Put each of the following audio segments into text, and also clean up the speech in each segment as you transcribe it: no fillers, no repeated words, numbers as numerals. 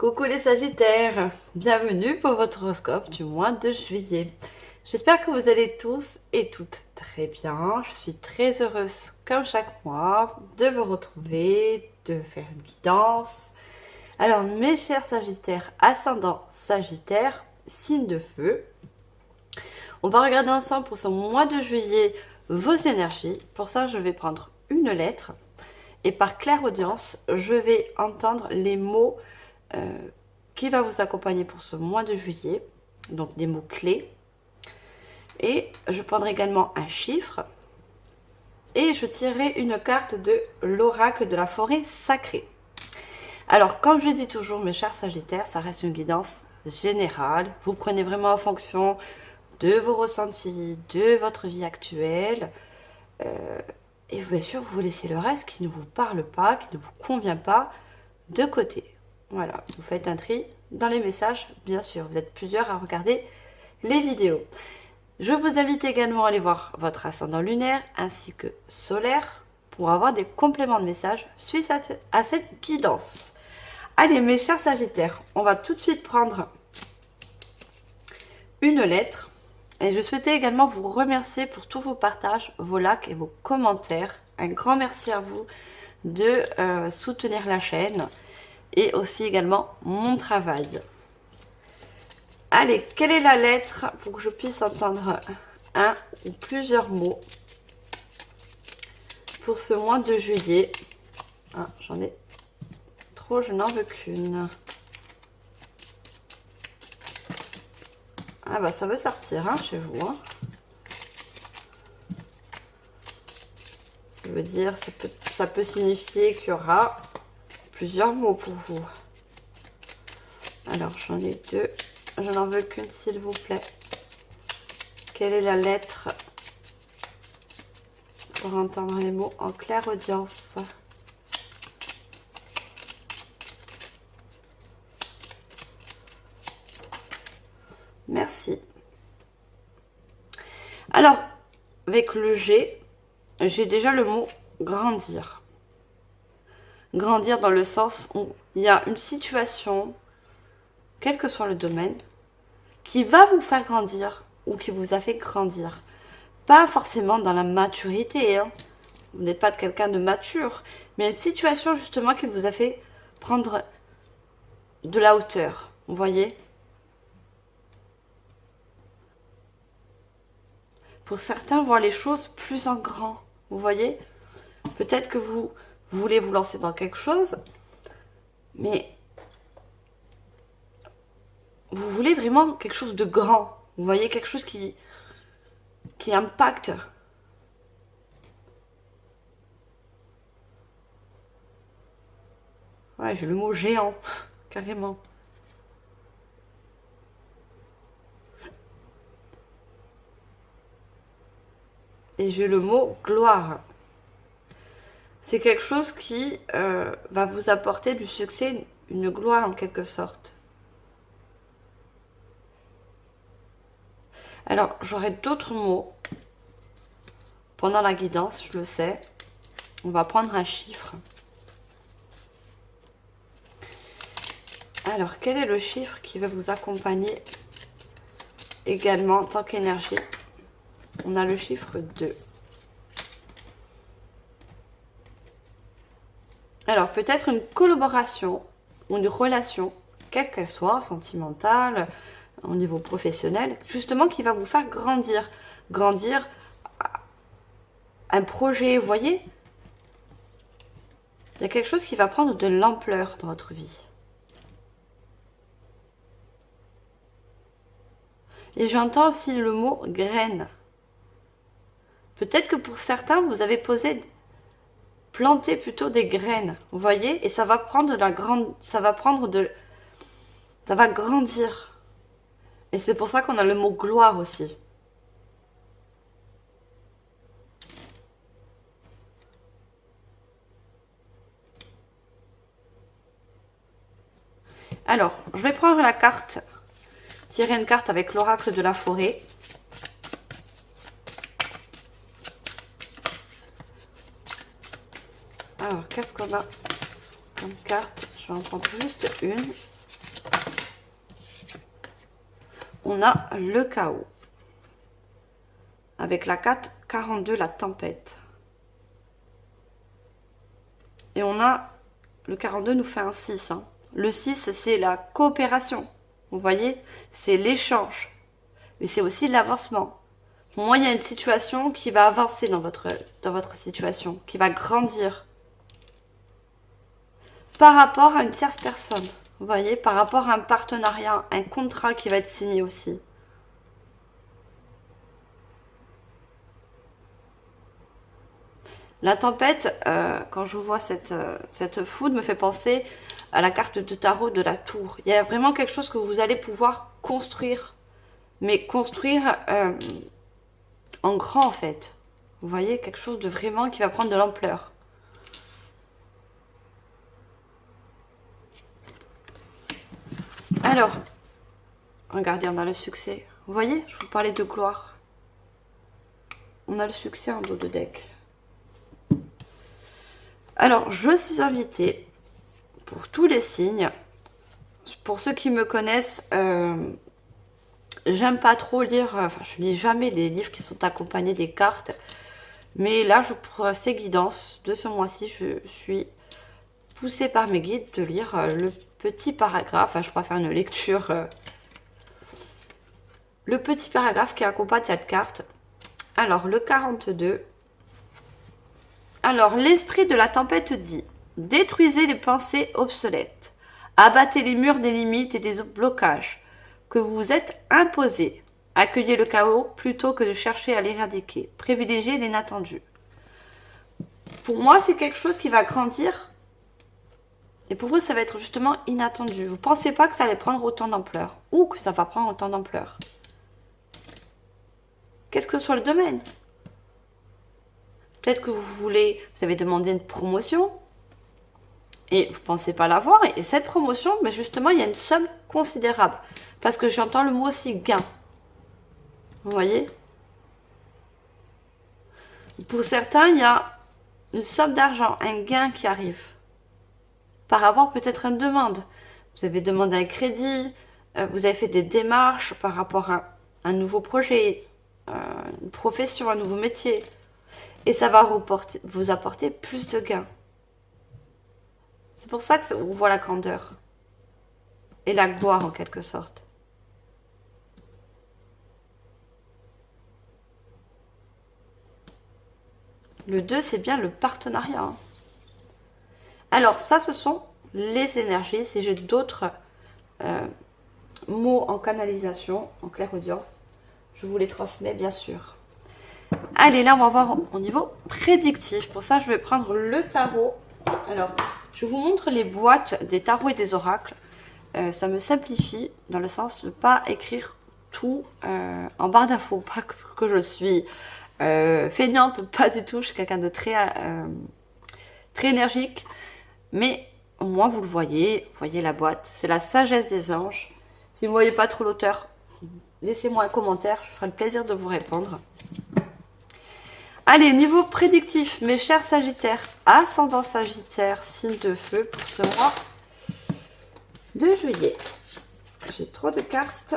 Coucou les Sagittaires, bienvenue pour votre horoscope du mois de juillet. J'espère que vous allez tous et toutes très bien. Je suis très heureuse, comme chaque mois, de vous retrouver, de faire une guidance. Alors mes chers Sagittaires, ascendant Sagittaire, signe de feu, on va regarder ensemble pour ce mois de juillet vos énergies. Pour ça, je vais prendre une lettre et par clairaudience, je vais entendre les mots qui va vous accompagner pour ce mois de juillet, donc des mots clés. Et je prendrai également un chiffre et je tirerai une carte de l'oracle de la forêt sacrée. Alors, comme je dis toujours, mes chers Sagittaires, ça reste une guidance générale. Vous prenez vraiment en fonction de vos ressentis, de votre vie actuelle. Et bien sûr, vous laissez le reste qui ne vous parle pas, qui ne vous convient pas, de côté. Voilà, vous faites un tri dans les messages, bien sûr. Vous êtes plusieurs à regarder les vidéos. Je vous invite également à aller voir votre ascendant lunaire ainsi que solaire pour avoir des compléments de messages suite à cette guidance. Allez, mes chers Sagittaires, on va tout de suite prendre une lettre. Et je souhaitais également vous remercier pour tous vos partages, vos likes et vos commentaires. Un grand merci à vous de soutenir la chaîne et aussi également mon travail. Allez, quelle est la lettre pour que je puisse entendre un ou plusieurs mots pour ce mois de juillet? Ah, j'en ai trop, je n'en veux qu'une. Ah bah ça veut sortir hein, chez vous. Hein. Ça veut dire, ça peut signifier qu'il y aura plusieurs mots pour vous. Alors j'en ai deux. Je n'en veux qu'une s'il vous plaît. Quelle est la lettre pour entendre les mots en clairaudience? Merci. Alors, avec le G, j'ai déjà le mot grandir. Grandir dans le sens où il y a une situation, quel que soit le domaine, qui va vous faire grandir ou qui vous a fait grandir. Pas forcément dans la maturité, hein. Vous n'êtes pas quelqu'un de mature, mais une situation justement qui vous a fait prendre de la hauteur, vous voyez? Pour certains, voir les choses plus en grand, vous voyez? Peut-être que vous voulez vous lancer dans quelque chose, mais vous voulez vraiment quelque chose de grand. Vous voyez, quelque chose qui impacte. Ouais, j'ai le mot géant, carrément. Et j'ai le mot gloire. C'est quelque chose qui va vous apporter du succès, une gloire en quelque sorte. Alors, j'aurai d'autres mots pendant la guidance, je le sais. On va prendre un chiffre. Alors, quel est le chiffre qui va vous accompagner également en tant qu'énergie? On a le chiffre 2. Alors, peut-être une collaboration ou une relation, quelle qu'elle soit, sentimentale, au niveau professionnel, justement qui va vous faire grandir. Grandir un projet, vous voyez? Il y a quelque chose qui va prendre de l'ampleur dans votre vie. Et j'entends aussi le mot graine. Peut-être que pour certains, vous avez planté plutôt des graines, vous voyez? Et ça va prendre ça va grandir. Et c'est pour ça qu'on a le mot gloire aussi. Alors, je vais prendre la carte, tirer une carte avec l'oracle de la forêt. Alors, qu'est-ce qu'on a comme carte? Je vais en prendre juste une. on a le chaos. Avec la 4-42, la tempête. Et on a, le 42 nous fait un 6. Hein. Le 6, c'est la coopération. Vous voyez, c'est l'échange. Mais c'est aussi l'avancement. Pour moi, il y a une situation qui va avancer dans votre situation, qui va grandir. Par rapport à une tierce personne. Vous voyez, par rapport à un partenariat, un contrat qui va être signé aussi. La tempête, quand je vois cette foudre, me fait penser à la carte de tarot de la tour. Il y a vraiment quelque chose que vous allez pouvoir construire. Mais construire en grand, en fait. Vous voyez, quelque chose de vraiment qui va prendre de l'ampleur. Alors, regardez, on a le succès. Vous voyez, je vous parlais de gloire. On a le succès en dos de deck. Alors, je suis invitée pour tous les signes. Pour ceux qui me connaissent, j'aime pas trop lire, enfin je lis jamais les livres qui sont accompagnés des cartes. Mais là, pour ces guidances de ce mois-ci, je suis poussée par mes guides de lire le petit paragraphe. Enfin, je pourrais faire une lecture. Le petit paragraphe qui accompagne cette carte. Alors, le 42. Alors, l'esprit de la tempête dit: détruisez les pensées obsolètes. Abattez les murs des limites et des blocages que vous vous êtes imposés. Accueillez le chaos plutôt que de chercher à l'éradiquer. Privilégiez l'inattendu. Pour moi, c'est quelque chose qui va grandir. Et pour vous, ça va être justement inattendu. Vous ne pensez pas que ça allait prendre autant d'ampleur. Ou que ça va prendre autant d'ampleur. Quel que soit le domaine. Peut-être que vous avez demandé une promotion. Et vous ne pensez pas l'avoir. Et cette promotion, mais justement, il y a une somme considérable. Parce que j'entends le mot aussi gain. Vous voyez? Pour certains, il y a une somme d'argent, un gain qui arrive. Par rapport peut-être à une demande. Vous avez demandé un crédit, vous avez fait des démarches par rapport à un nouveau projet, une profession, un nouveau métier. Et ça va vous apporter plus de gains. C'est pour ça qu'on voit la grandeur. Et la gloire en quelque sorte. Le 2, c'est bien le partenariat. Hein. Alors, ça, ce sont les énergies. Si j'ai d'autres mots en canalisation, en clairaudience, je vous les transmets, bien sûr. Allez, là, on va voir au niveau prédictif. Pour ça, je vais prendre le tarot. Alors, je vous montre les boîtes des tarots et des oracles. Ça me simplifie dans le sens de ne pas écrire tout en barre d'infos. Pas que je suis feignante, pas du tout. Je suis quelqu'un de très énergique. Mais au moins, vous voyez la boîte. C'est la sagesse des anges. Si vous ne voyez pas trop l'auteur, laissez-moi un commentaire. Je ferai le plaisir de vous répondre. Allez, niveau prédictif, mes chers Sagittaires, ascendant Sagittaire, signe de feu pour ce mois de juillet. J'ai trop de cartes.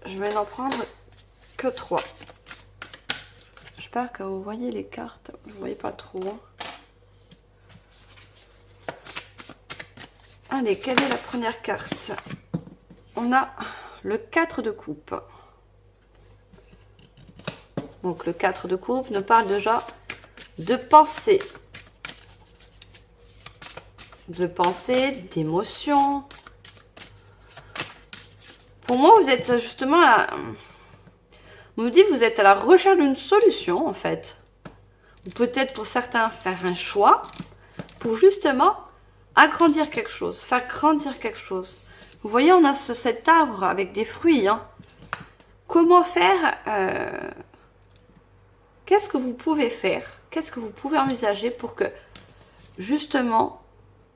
Je vais n'en prendre que 3. J'espère que vous voyez les cartes. Je ne voyais pas trop. Allez, quelle est la première carte? On a le 4 de coupe. Donc le 4 de coupe nous parle déjà de pensée. De pensée, d'émotion. Pour moi, vous êtes justement là. On me dit que vous êtes à la recherche d'une solution, en fait. Ou peut-être pour certains faire un choix pour justement agrandir quelque chose, faire grandir quelque chose. Vous voyez, on a cet arbre avec des fruits. Hein. Comment faire qu'est-ce que vous pouvez faire? Qu'est-ce que vous pouvez envisager pour que, justement,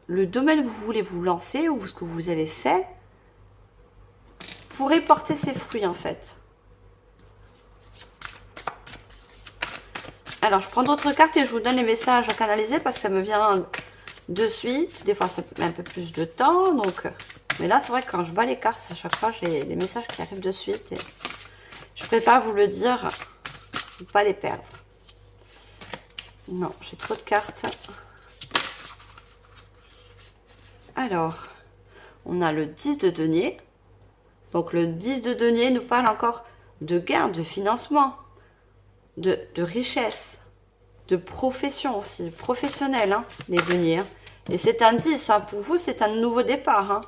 le domaine où vous voulez vous lancer ou ce que vous avez fait pourrait porter ses fruits, en fait. Alors, je prends d'autres cartes et je vous donne les messages à canaliser parce que ça me vient de suite. Des fois, ça met un peu plus de temps. Donc, Mais là, c'est vrai que quand je bats les cartes, à chaque fois, j'ai les messages qui arrivent de suite. Et je préfère vous le dire pour ne pas les perdre. Non, j'ai trop de cartes. Alors, on a le 10 de denier. Donc, le 10 de denier nous parle encore de gain, de financement, de richesse, de profession aussi, professionnel, hein, les deniers. Hein. Et c'est un 10, hein, pour vous, c'est un nouveau départ. Hein.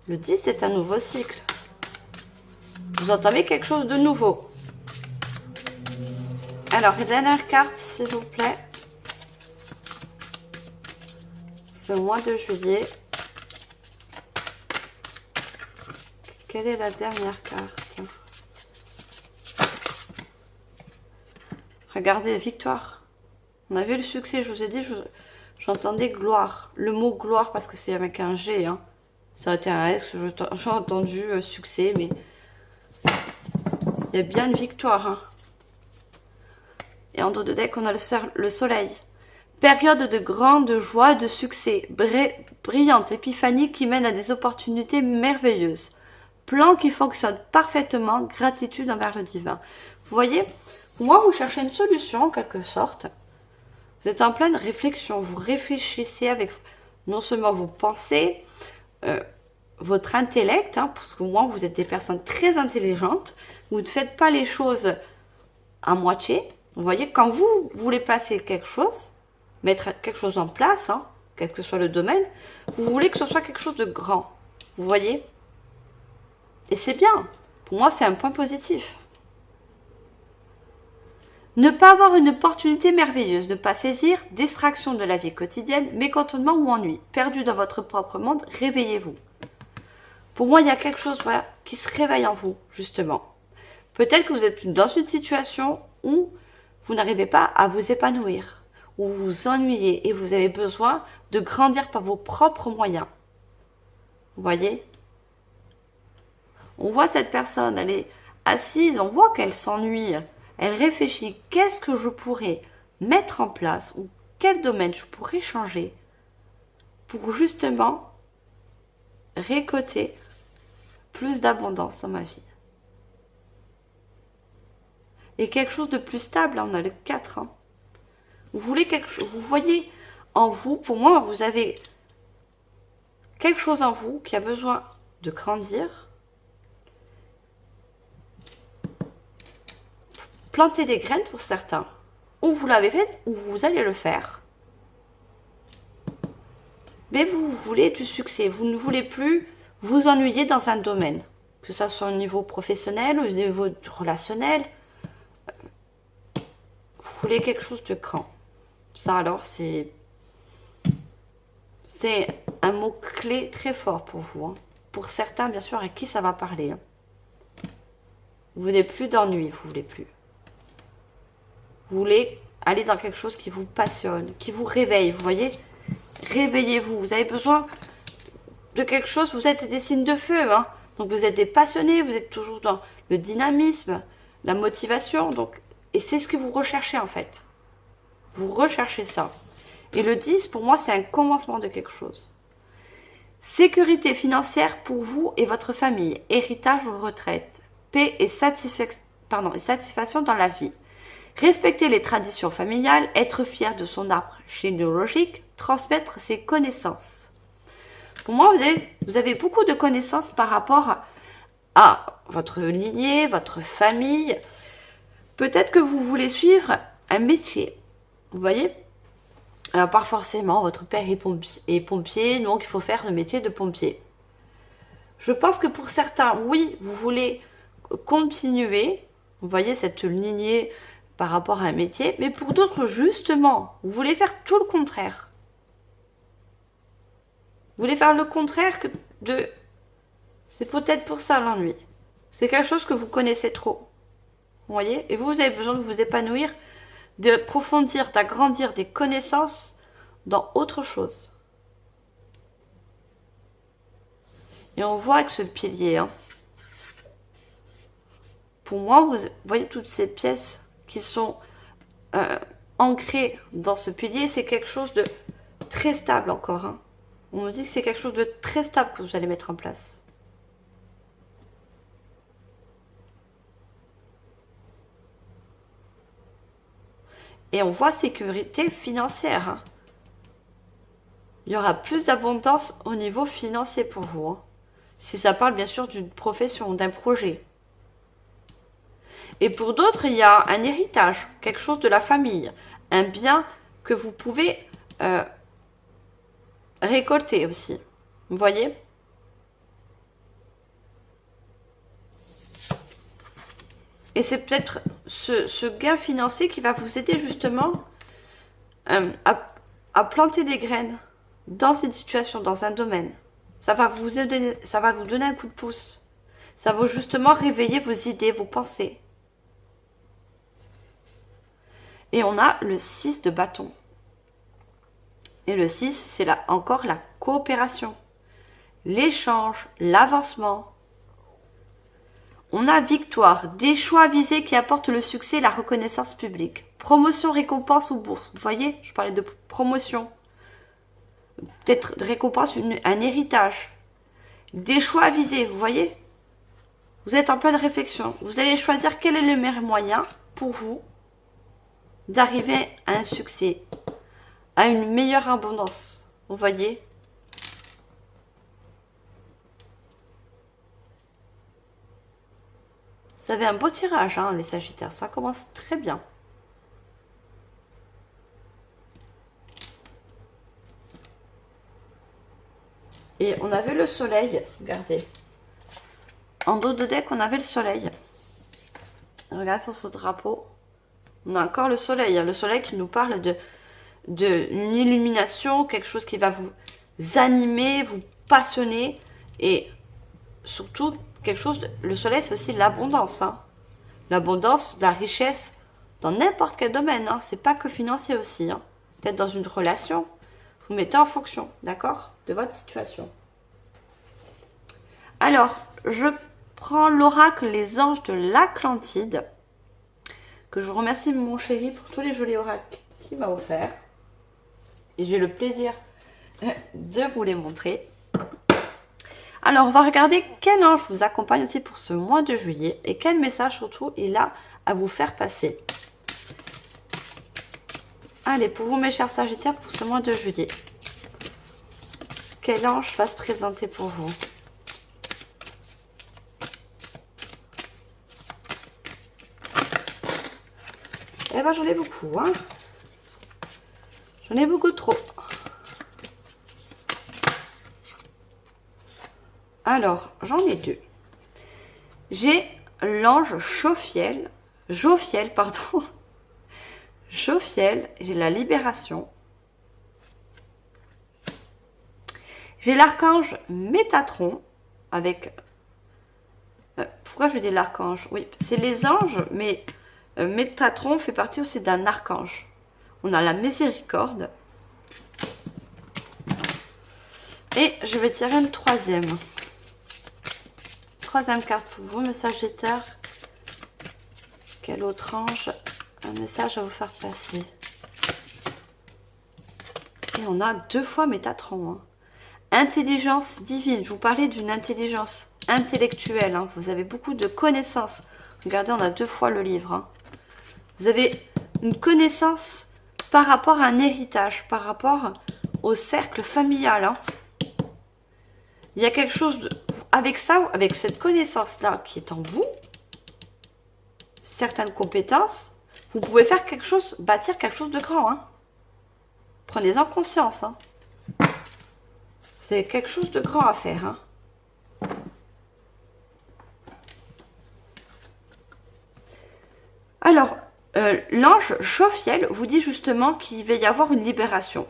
Le 10, c'est un nouveau cycle. Vous entamez quelque chose de nouveau. Alors, les dernières cartes, s'il vous plaît. Ce mois de juillet. Quelle est la dernière carte? Regardez, victoire. On a vu le succès, je vous ai dit, j'entendais gloire. Le mot gloire, parce que c'est avec un G. Hein. Ça a été un S, j'ai entendu succès, mais il y a bien une victoire. Hein. Et en dos de deck, on a le soleil. Période de grande joie, de succès. Brillante épiphanie qui mène à des opportunités merveilleuses. Plan qui fonctionne parfaitement, gratitude envers le divin. Vous voyez, moi, vous cherchez une solution en quelque sorte. Vous êtes en pleine réflexion. Vous réfléchissez avec non seulement vos pensées, votre intellect, hein, parce que moi, vous êtes des personnes très intelligentes. Vous ne faites pas les choses à moitié. Vous voyez, quand vous voulez placer quelque chose, mettre quelque chose en place, hein, quel que soit le domaine, vous voulez que ce soit quelque chose de grand. Vous voyez? Et c'est bien. Pour moi, c'est un point positif. Ne pas avoir une opportunité merveilleuse, ne pas saisir, distraction de la vie quotidienne, mécontentement ou ennui, perdu dans votre propre monde, réveillez-vous. Pour moi, il y a quelque chose voilà, qui se réveille en vous, justement. Peut-être que vous êtes dans une situation où vous n'arrivez pas à vous épanouir, où vous vous ennuyez et vous avez besoin de grandir par vos propres moyens. Vous voyez? On voit cette personne, elle est assise, on voit qu'elle s'ennuie. Elle réfléchit, qu'est-ce que je pourrais mettre en place ou quel domaine je pourrais changer pour justement récolter plus d'abondance dans ma vie. Et quelque chose de plus stable, on a le 4. Hein. Vous voulez quelque chose, vous voyez en vous, pour moi, vous avez quelque chose en vous qui a besoin de grandir. Planter des graines pour certains. Ou vous l'avez fait, ou vous allez le faire. Mais vous voulez du succès. Vous ne voulez plus vous ennuyer dans un domaine. Que ce soit au niveau professionnel ou au niveau relationnel. Vous voulez quelque chose de grand. Ça alors, c'est un mot-clé très fort pour vous. Hein. Pour certains, bien sûr, à qui ça va parler. Hein. Vous voulez plus d'ennui, vous voulez plus. Vous voulez aller dans quelque chose qui vous passionne, qui vous réveille. Vous voyez, réveillez-vous. Vous avez besoin de quelque chose. Vous êtes des signes de feu. Hein. Donc, vous êtes des passionnés. Vous êtes toujours dans le dynamisme, la motivation. Donc, et c'est ce que vous recherchez, en fait. Vous recherchez ça. Et le 10, pour moi, c'est un commencement de quelque chose. Sécurité financière pour vous et votre famille. Héritage ou retraite. Paix et satisfaction dans la vie. Respecter les traditions familiales, être fier de son arbre généalogique, transmettre ses connaissances. Pour moi, vous avez beaucoup de connaissances par rapport à votre lignée, votre famille. Peut-être que vous voulez suivre un métier. Vous voyez? Alors, pas forcément, votre père est pompier, donc il faut faire le métier de pompier. Je pense que pour certains, oui, vous voulez continuer, vous voyez, cette lignée par rapport à un métier, mais pour d'autres, justement, vous voulez faire tout le contraire. Vous voulez faire le contraire que de... C'est peut-être pour ça l'ennui. C'est quelque chose que vous connaissez trop. Vous voyez? Et vous avez besoin de vous épanouir, d'approfondir, d'agrandir des connaissances dans autre chose. Et on voit avec ce pilier, hein. Pour moi, vous voyez toutes ces pièces qui sont ancrées dans ce pilier, c'est quelque chose de très stable encore. Hein. On nous dit que c'est quelque chose de très stable que vous allez mettre en place. Et on voit sécurité financière. Hein. Il y aura plus d'abondance au niveau financier pour vous. Hein. Si ça parle bien sûr d'une profession, d'un projet. Et pour d'autres, il y a un héritage, quelque chose de la famille, un bien que vous pouvez récolter aussi. Vous voyez? Et c'est peut-être ce gain financier qui va vous aider justement à planter des graines dans cette situation, dans un domaine. Ça va vous aider, ça va vous donner un coup de pouce. Ça va justement réveiller vos idées, vos pensées. Et on a le 6 de bâton. Et le 6, c'est encore la coopération, l'échange, l'avancement. On a victoire, des choix visés qui apportent le succès et la reconnaissance publique. Promotion, récompense ou bourse. Vous voyez, je parlais de promotion. Peut-être de récompense, un héritage. Des choix visés, vous voyez. Vous êtes en pleine réflexion. Vous allez choisir quel est le meilleur moyen pour vous d'arriver à un succès, à une meilleure abondance. Vous voyez? Vous avez un beau tirage, hein, les Sagittaires. Ça commence très bien. Et on avait le soleil. Regardez. En dos de deck, on avait le soleil. Regardez sur ce drapeau. On a encore le soleil. Le soleil qui nous parle d'une illumination, quelque chose qui va vous animer, vous passionner. Et surtout, quelque chose... le soleil, c'est aussi l'abondance. Hein. L'abondance, la richesse, dans n'importe quel domaine. Hein. C'est pas que financier aussi. Hein. Peut-être dans une relation. Vous mettez en fonction, d'accord, de votre situation. Alors, je prends l'oracle Les Anges de l'Atlantide, que je vous remercie mon chéri pour tous les jolis oracles qu'il m'a offert. Et j'ai le plaisir de vous les montrer. Alors, on va regarder quel ange vous accompagne aussi pour ce mois de juillet et quel message surtout il a à vous faire passer. Allez, pour vous mes chers Sagittaires, pour ce mois de juillet, quel ange va se présenter pour vous? Eh ben, j'en ai beaucoup, hein. J'en ai beaucoup trop. Alors, j'en ai deux. J'ai l'ange Jophiel, pardon. Jophiel, j'ai la libération. J'ai l'archange Métatron avec... pourquoi je dis l'archange? Oui, c'est les anges, mais Métatron fait partie aussi d'un archange. On a la miséricorde. Et je vais tirer une troisième. Troisième carte pour vous, mes Sagittaires. Quel autre ange? Un message à vous faire passer. Et on a deux fois Métatron. Hein. Intelligence divine. Je vous parlais d'une intelligence intellectuelle. Hein. Vous avez beaucoup de connaissances. Regardez, on a deux fois le livre. Hein. Vous avez une connaissance par rapport à un héritage, par rapport au cercle familial. Hein. Il y a quelque chose de, avec ça, avec cette connaissance-là qui est en vous, certaines compétences, vous pouvez faire quelque chose, bâtir quelque chose de grand. Hein. Prenez-en conscience. Hein. C'est quelque chose de grand à faire. Hein. Alors, l'ange Jophiel vous dit justement qu'il va y avoir une libération.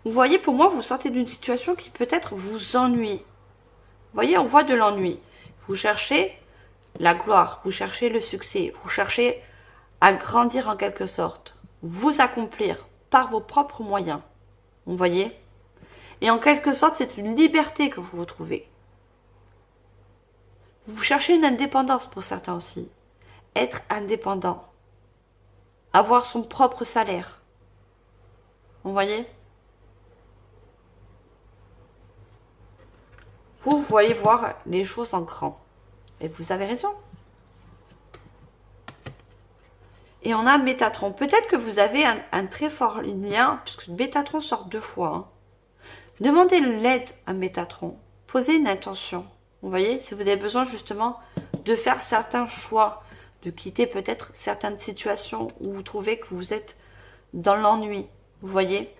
Vous voyez, pour moi, vous sortez d'une situation qui peut-être vous ennuie. Vous voyez, on voit de l'ennui. Vous cherchez la gloire, vous cherchez le succès, vous cherchez à grandir en quelque sorte, vous accomplir par vos propres moyens. Vous voyez? Et en quelque sorte, c'est une liberté que vous retrouvez. Vous cherchez une indépendance pour certains aussi. Être indépendant. Avoir son propre salaire. Vous voyez? vous voyez voir les choses en grand. Et vous avez raison. Et on a Métatron. Peut-être que vous avez un très fort lien, puisque Métatron sort 2 fois. Hein. Demandez l'aide à Métatron. Posez une intention. Vous voyez, si vous avez besoin justement de faire certains choix, de quitter peut-être certaines situations où vous trouvez que vous êtes dans l'ennui. Vous voyez,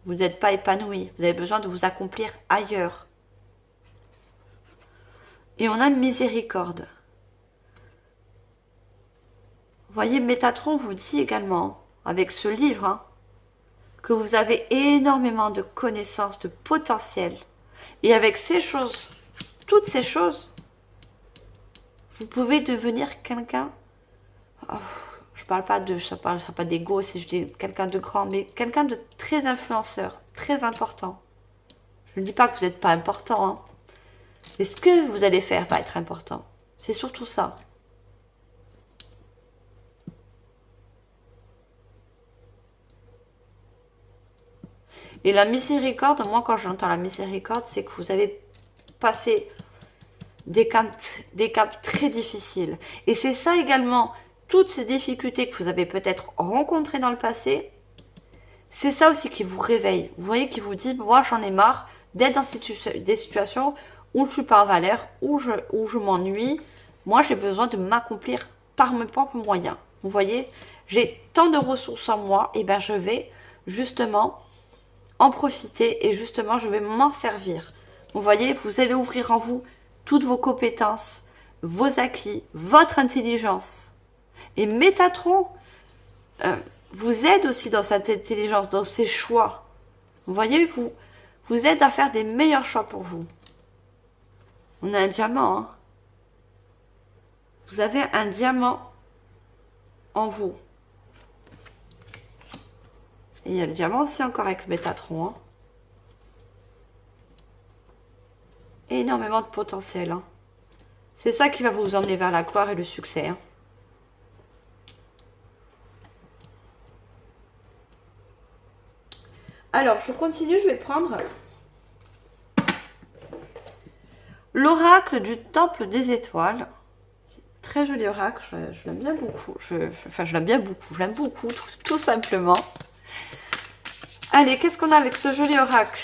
vous n'êtes pas épanoui. Vous avez besoin de vous accomplir ailleurs. Et on a miséricorde. Vous voyez, Métatron vous dit également, avec ce livre, hein, que vous avez énormément de connaissances, de potentiel. Et avec ces choses, toutes ces choses, vous pouvez devenir quelqu'un... Oh, je parle pas de... Ça parle pas d'ego si je dis quelqu'un de grand, mais quelqu'un de très influenceur, très important. Je ne dis pas que vous n'êtes pas important, hein, mais ce que vous allez faire va être important. C'est surtout ça. Et la miséricorde, moi quand j'entends la miséricorde, c'est que vous avez passé des caps très difficiles. Et c'est ça également, toutes ces difficultés que vous avez peut-être rencontrées dans le passé, c'est ça aussi qui vous réveille. Vous voyez, qui vous dit, moi j'en ai marre d'être dans des situations où je suis pas en valeur, où je m'ennuie. Moi j'ai besoin de m'accomplir par mes propres moyens. Vous voyez, j'ai tant de ressources en moi, et ben je vais justement en profiter et justement je vais m'en servir. Vous voyez, vous allez ouvrir en vous toutes vos compétences, vos acquis, votre intelligence. Et Métatron vous aide aussi dans cette intelligence, dans ses choix. Vous voyez, vous aide à faire des meilleurs choix pour vous. On a un diamant. Hein. Vous avez un diamant en vous. Et il y a le diamant aussi encore avec Métatron. Hein. Énormément de potentiel. Hein. C'est ça qui va vous emmener vers la gloire et le succès. Hein. Alors, je continue, je vais prendre l'oracle du temple des étoiles. C'est un très joli oracle, je l'aime bien beaucoup. Enfin, je l'aime bien beaucoup, je l'aime beaucoup, tout simplement. Allez, qu'est-ce qu'on a avec ce joli oracle?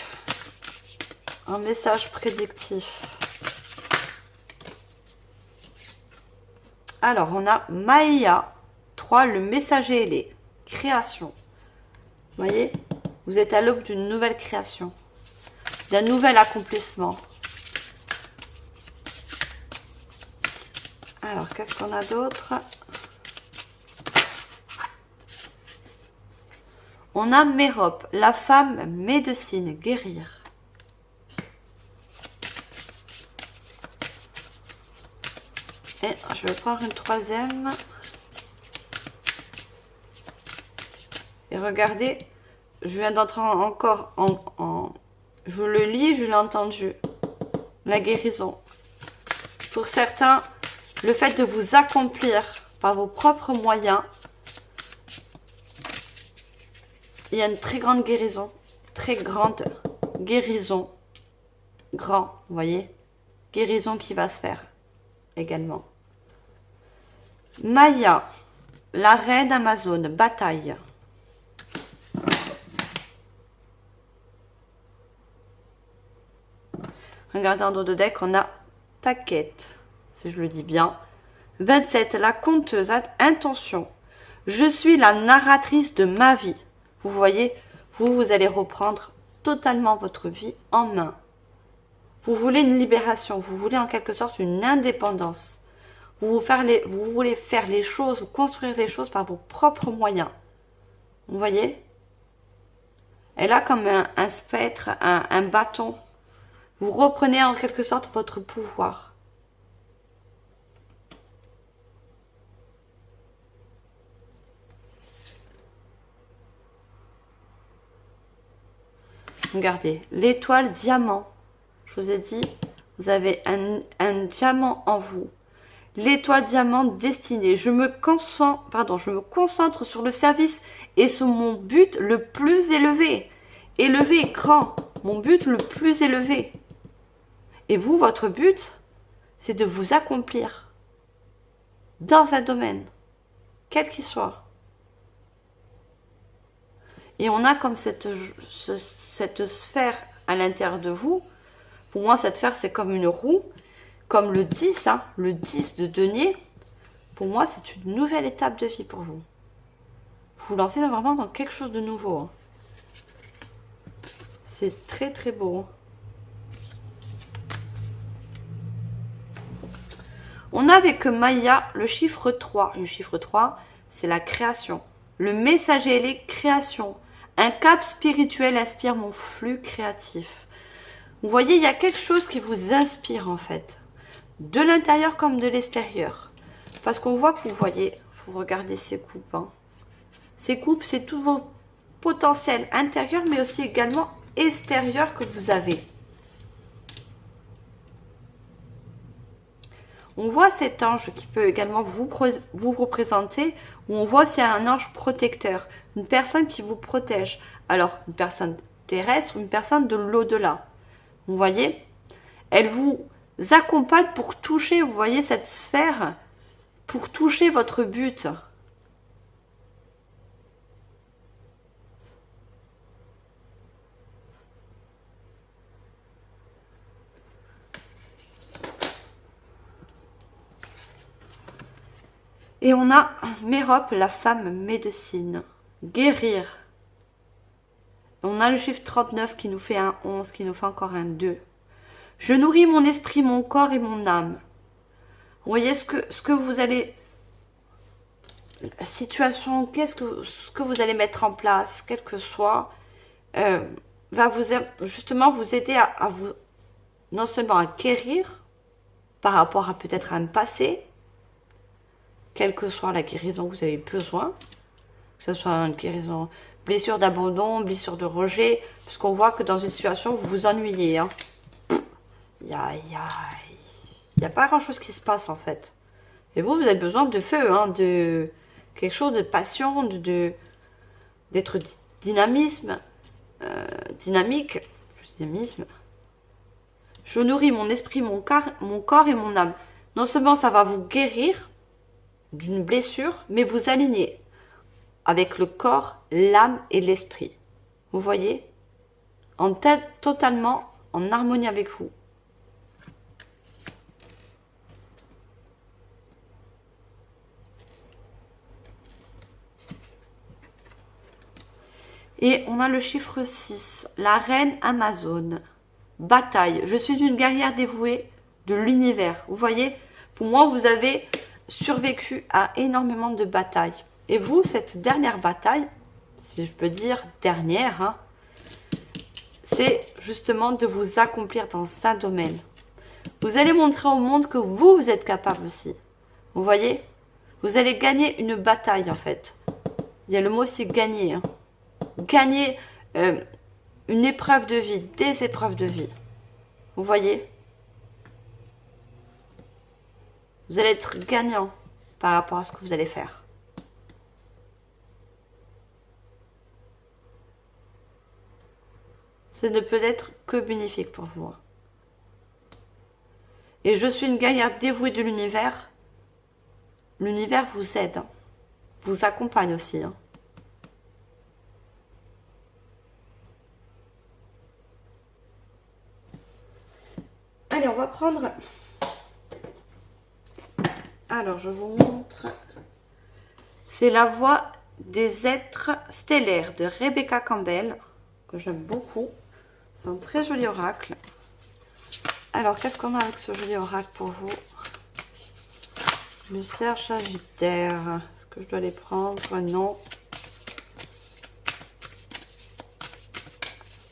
Un message prédictif. Alors, on a Maïa 3, le messager ailé. Création. Vous voyez, vous êtes à l'aube d'une nouvelle création, d'un nouvel accomplissement. Alors, qu'est-ce qu'on a d'autre? On a Mérope, la femme médecine, guérir. Et je vais prendre une troisième. Et regardez, je viens d'entrer encore en... Je le lis, je l'ai entendu. La guérison. Pour certains, le fait de vous accomplir par vos propres moyens, il y a une très grande guérison. Très grande guérison. Grand, vous voyez. Guérison qui va se faire également. Maya, la reine Amazone, bataille. Regardez en dos de deck, on a Taquette, si je le dis bien. 27, la conteuse, intention. Je suis la narratrice de ma vie. Vous voyez, vous allez reprendre totalement votre vie en main. Vous voulez une libération, vous voulez en quelque sorte une indépendance. Vous voulez faire les choses, vous construire les choses par vos propres moyens. Vous voyez? Elle a comme un spectre, un bâton. Vous reprenez en quelque sorte votre pouvoir. Regardez, l'étoile diamant. Je vous ai dit, vous avez un diamant en vous. L'étoile diamant destinée. Je me concentre sur le service et sur mon but le plus élevé. Élevé, grand. Mon but le plus élevé. Et vous, votre but, c'est de vous accomplir dans un domaine, quel qu'il soit. Et on a comme cette sphère à l'intérieur de vous. Pour moi, cette sphère, c'est comme une roue, comme le 10, hein, le 10 de denier. Pour moi, c'est une nouvelle étape de vie pour vous. Vous vous lancez vraiment dans quelque chose de nouveau. Hein. C'est très très beau. On a avec Maya le chiffre 3. Le chiffre 3, c'est la création. Le messager, les créations. Un cap spirituel inspire mon flux créatif. Vous voyez, il y a quelque chose qui vous inspire en fait. De l'intérieur comme de l'extérieur. Parce qu'on voit que vous voyez, vous regardez ces coupes. Hein. Ces coupes, c'est tous vos potentiels intérieurs, mais aussi également extérieurs que vous avez. On voit cet ange qui peut également vous représenter, ou on voit aussi un ange protecteur, une personne qui vous protège. Alors, une personne terrestre, une personne de l'au-delà. Vous voyez? Elle vous accompagne pour toucher, vous voyez, cette sphère, pour toucher votre but. Et on a Mérope, la femme médecine. Guérir. On a le chiffre 39 qui nous fait un 11, qui nous fait encore un 2. Je nourris mon esprit, mon corps et mon âme. Vous voyez ce que vous allez... Situation, ce que vous allez mettre en place, quel que soit, va justement vous aider à vous... Non seulement à guérir, par rapport à peut-être un passé, quelle que soit la guérison que vous avez besoin, que ce soit une guérison, blessure d'abandon, blessure de rejet, parce qu'on voit que dans une situation, vous vous ennuyez. Hein. Il n'y a pas grand-chose qui se passe, en fait. Et vous avez besoin de feu, hein, de quelque chose de passion, d'être dynamisme, dynamique, dynamisme. Je nourris mon esprit, mon corps et mon âme. Non seulement ça va vous guérir d'une blessure, mais vous aligner avec le corps, l'âme et l'esprit. Vous voyez? Totalement en harmonie avec vous. Et on a le chiffre 6, la reine Amazone. Bataille. Je suis une guerrière dévouée de l'univers. Vous voyez? Pour moi, vous avez survécu à énormément de batailles. Et vous, cette dernière bataille, si je peux dire dernière, hein, c'est justement de vous accomplir dans un domaine. Vous allez montrer au monde que vous êtes capable aussi. Vous voyez? Vous allez gagner une bataille en fait. Il y a le mot aussi gagner. Hein. Gagner une épreuve de vie, des épreuves de vie. Vous voyez? Vous allez être gagnant par rapport à ce que vous allez faire. Ça ne peut être que bénéfique pour vous. Et je suis une guerrière dévouée de l'univers. L'univers vous aide, hein. Vous accompagne aussi. Hein. Allez, on va prendre... Alors, je vous montre. C'est la voix des êtres stellaires de Rebecca Campbell, que j'aime beaucoup. C'est un très joli oracle. Alors, qu'est-ce qu'on a avec ce joli oracle pour vous? Le cerf Sagittaire. Est-ce que je dois les prendre? Non.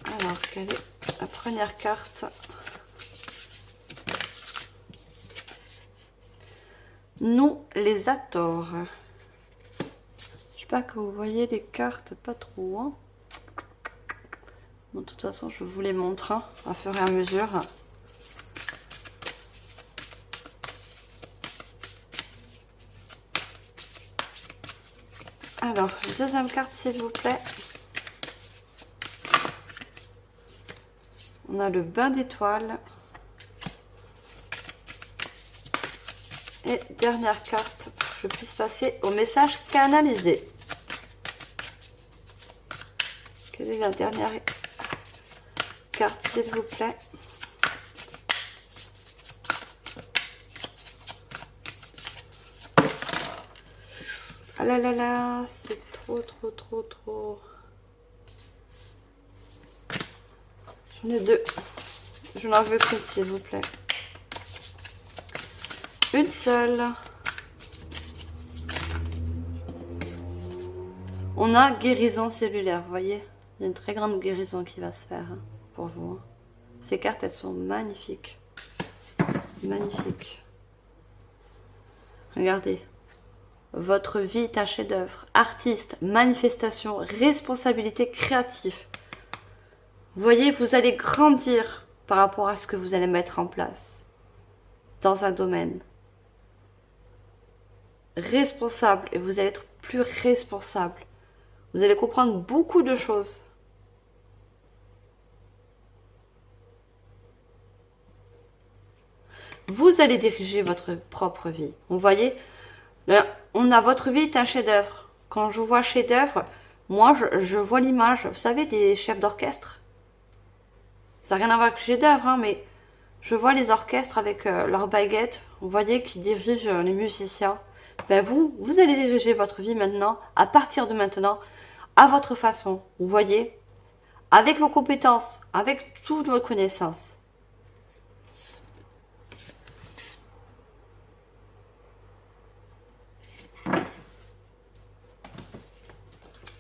Alors, quelle est la première carte? Nous, les Ators. Je sais pas que vous voyez les cartes, pas trop. Hein. Bon, de toute façon, je vous les montre hein, à fur et à mesure. Alors, deuxième carte, s'il vous plaît. On a le bain d'étoiles. Et dernière carte pour que je puisse passer au message canalisé. Quelle est la dernière carte, s'il vous plaît? Ah là là là, c'est trop. J'en ai deux. Je n'en veux qu'une, s'il vous plaît. Une seule. On a guérison cellulaire, vous voyez? Il y a une très grande guérison qui va se faire hein, pour vous. Ces cartes, elles sont magnifiques. Magnifiques. Regardez. Votre vie est un chef-d'œuvre. Artiste, manifestation, responsabilité créative. Vous voyez, vous allez grandir par rapport à ce que vous allez mettre en place dans un domaine. Responsable, et vous allez être plus responsable. Vous allez comprendre beaucoup de choses. Vous allez diriger votre propre vie. Vous voyez, là, on a votre vie est un chef-d'œuvre. Quand je vois chef-d'œuvre, moi, je vois l'image, vous savez, des chefs d'orchestre. Ça n'a rien à voir avec chef-d'œuvre, hein, mais je vois les orchestres avec leurs baguettes. Vous voyez, qui dirigent les musiciens. Ben vous allez diriger votre vie maintenant, à partir de maintenant, à votre façon. Vous voyez, avec vos compétences, avec toutes vos connaissances.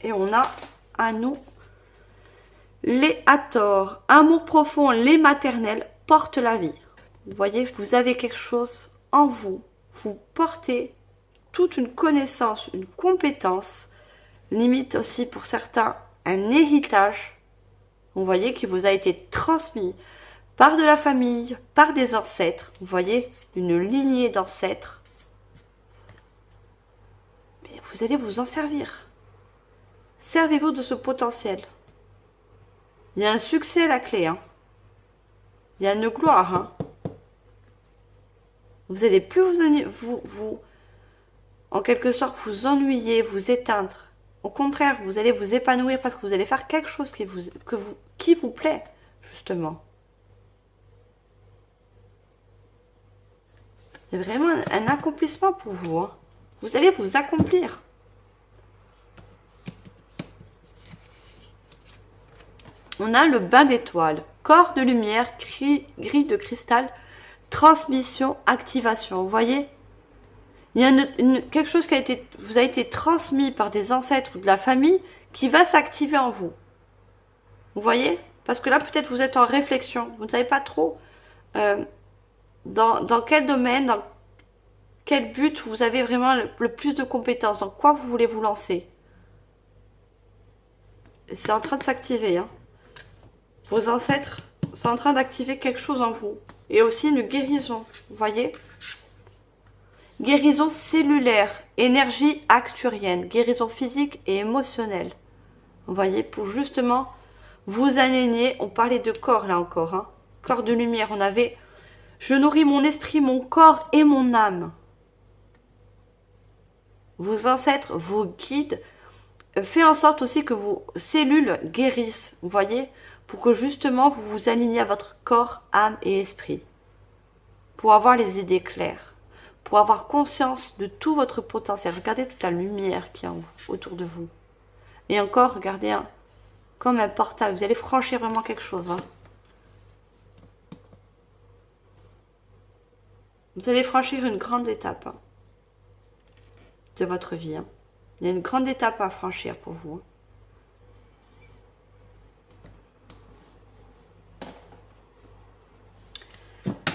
Et on a à nous les Hathor, amour profond, les maternels portent la vie. Vous voyez, vous avez quelque chose en vous. Vous portez toute une connaissance, une compétence, limite aussi pour certains un héritage. Vous voyez qui vous a été transmis par de la famille, par des ancêtres. Vous voyez, une lignée d'ancêtres. Mais vous allez vous en servir. Servez-vous de ce potentiel. Il y a un succès à la clé. Hein. Il y a une gloire. Hein. Vous n'allez plus vous, en quelque sorte, vous ennuyer, vous éteindre. Au contraire, vous allez vous épanouir parce que vous allez faire quelque chose qui vous plaît, justement. C'est vraiment un accomplissement pour vous. Hein. Vous allez vous accomplir. On a le bain d'étoiles, corps de lumière, grille de cristal, transmission, activation. Vous voyez, il y a quelque chose qui vous a été transmis par des ancêtres ou de la famille qui va s'activer en vous. Vous voyez? Parce que là, peut-être vous êtes en réflexion. Vous ne savez pas trop dans quel domaine, dans quel but vous avez vraiment le plus de compétences, dans quoi vous voulez vous lancer. C'est en train de s'activer. Hein. Vos ancêtres sont en train d'activer quelque chose en vous. Et aussi une guérison, vous voyez? Guérison cellulaire, énergie acturienne, guérison physique et émotionnelle. Vous voyez, pour justement vous aligner, on parlait de corps là encore, hein. Corps de lumière, on avait « Je nourris mon esprit, mon corps et mon âme ». Vos ancêtres, vos guides, faites en sorte aussi que vos cellules guérissent, vous voyez, pour que justement vous vous aligniez à votre corps, âme et esprit. Pour avoir les idées claires, pour avoir conscience de tout votre potentiel. Regardez toute la lumière qui est autour de vous. Et encore, regardez, hein, comme un portail, vous allez franchir vraiment quelque chose. Hein. Vous allez franchir une grande étape hein, de votre vie. Hein. Il y a une grande étape à franchir pour vous. Hein.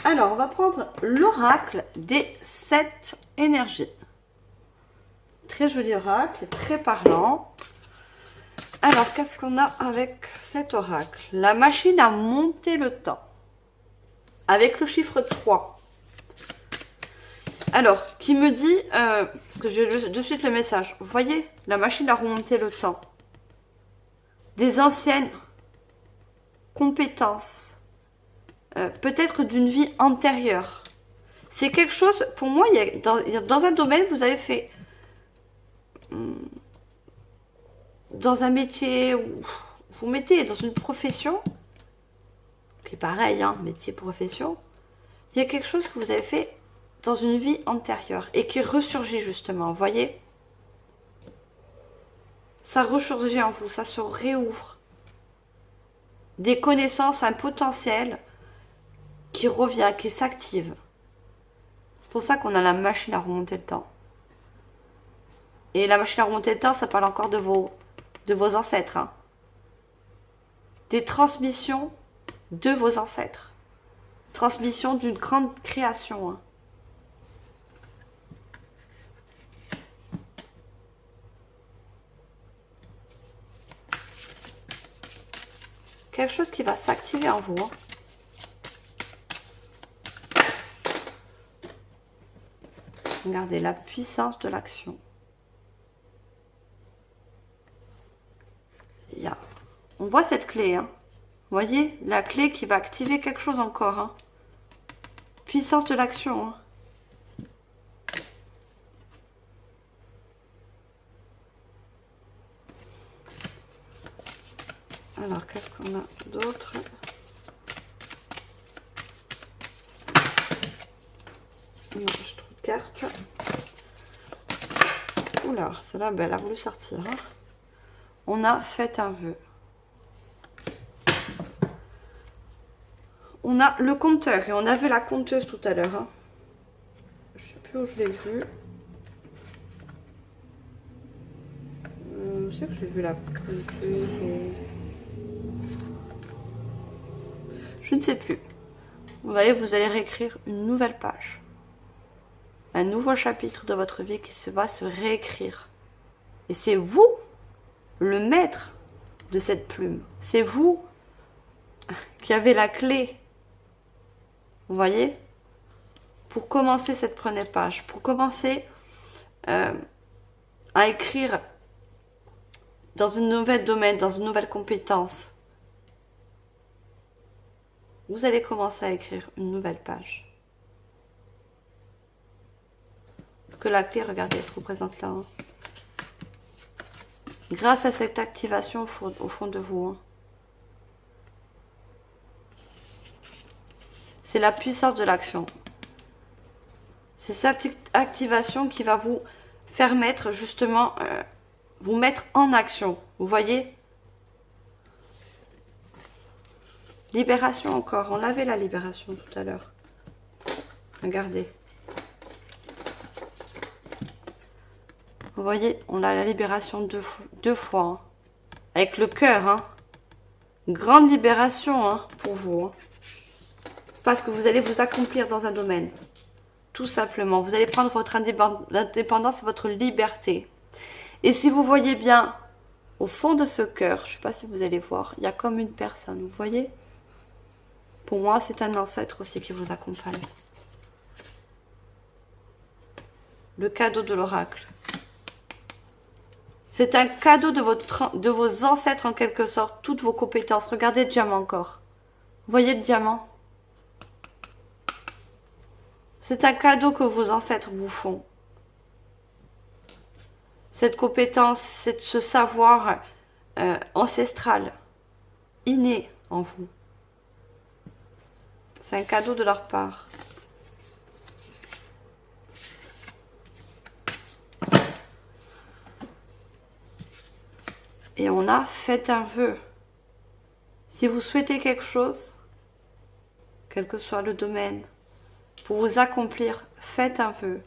Alors, on va prendre l'oracle des 7 énergies. Très joli oracle, très parlant. Alors, qu'est-ce qu'on a avec cet oracle? La machine à monter le temps. Avec le chiffre 3. Alors, qui me dit, parce que j'ai de suite le message, vous voyez, la machine à remonter le temps. Des anciennes compétences. Peut-être d'une vie antérieure. C'est quelque chose, pour moi, dans un domaine, vous avez fait, dans un métier, où vous mettez dans une profession, qui est pareil, hein, métier, profession, il y a quelque chose que vous avez fait dans une vie antérieure et qui ressurgit justement, vous voyez? Ça ressurgit en vous, ça se réouvre. Des connaissances, un potentiel qui revient, qui s'active. C'est pour ça qu'on a la machine à remonter le temps. Et la machine à remonter le temps, ça parle encore de vos ancêtres. Hein. Des transmissions de vos ancêtres. Transmission d'une grande création. Hein. Quelque chose qui va s'activer en vous. Hein. Regardez la puissance de l'action. On voit cette clé. Hein. Vous voyez la clé qui va activer quelque chose encore. Hein. Puissance de l'action. Hein. Alors, qu'est-ce qu'on a d'autre? Non, j'ai trop de cartes. Oula, celle-là, ben, elle a voulu sortir. Hein. On a fait un vœu. On a le compteur et on avait la compteuse tout à l'heure. Hein. Je ne sais plus où je l'ai vu. Je sais que j'ai vu la compteuse. Je ne sais plus. Vous allez réécrire une nouvelle page. Un nouveau chapitre de votre vie qui va se réécrire. Et c'est vous, le maître de cette plume. C'est vous qui avez la clé. Vous voyez? Pour commencer cette première page, pour commencer à écrire dans une nouvelle domaine, dans une nouvelle compétence. Vous allez commencer à écrire une nouvelle page. Parce que la clé, regardez, elle se représente là. Hein. Grâce à cette activation au fond de vous. Hein. C'est la puissance de l'action. C'est cette activation qui va vous faire mettre justement, vous mettre en action. Vous voyez? Libération encore. On avait la libération tout à l'heure. Regardez. Vous voyez, on a la libération deux fois. Hein. Avec le cœur. Hein. Grande libération hein, pour vous. Hein. Parce que vous allez vous accomplir dans un domaine. Tout simplement. Vous allez prendre votre indépendance et votre liberté. Et si vous voyez bien, au fond de ce cœur, je ne sais pas si vous allez voir, il y a comme une personne. Vous voyez? Pour moi, c'est un ancêtre aussi qui vous accompagne. Le cadeau de l'oracle. C'est un cadeau de vos ancêtres en quelque sorte, toutes vos compétences. Regardez le diamant encore. Vous voyez le diamant? C'est un cadeau que vos ancêtres vous font. Cette compétence, ce savoir ancestral, inné en vous. C'est un cadeau de leur part. Et on a fait un vœu. Si vous souhaitez quelque chose, quel que soit le domaine, pour vous accomplir, faites un vœu.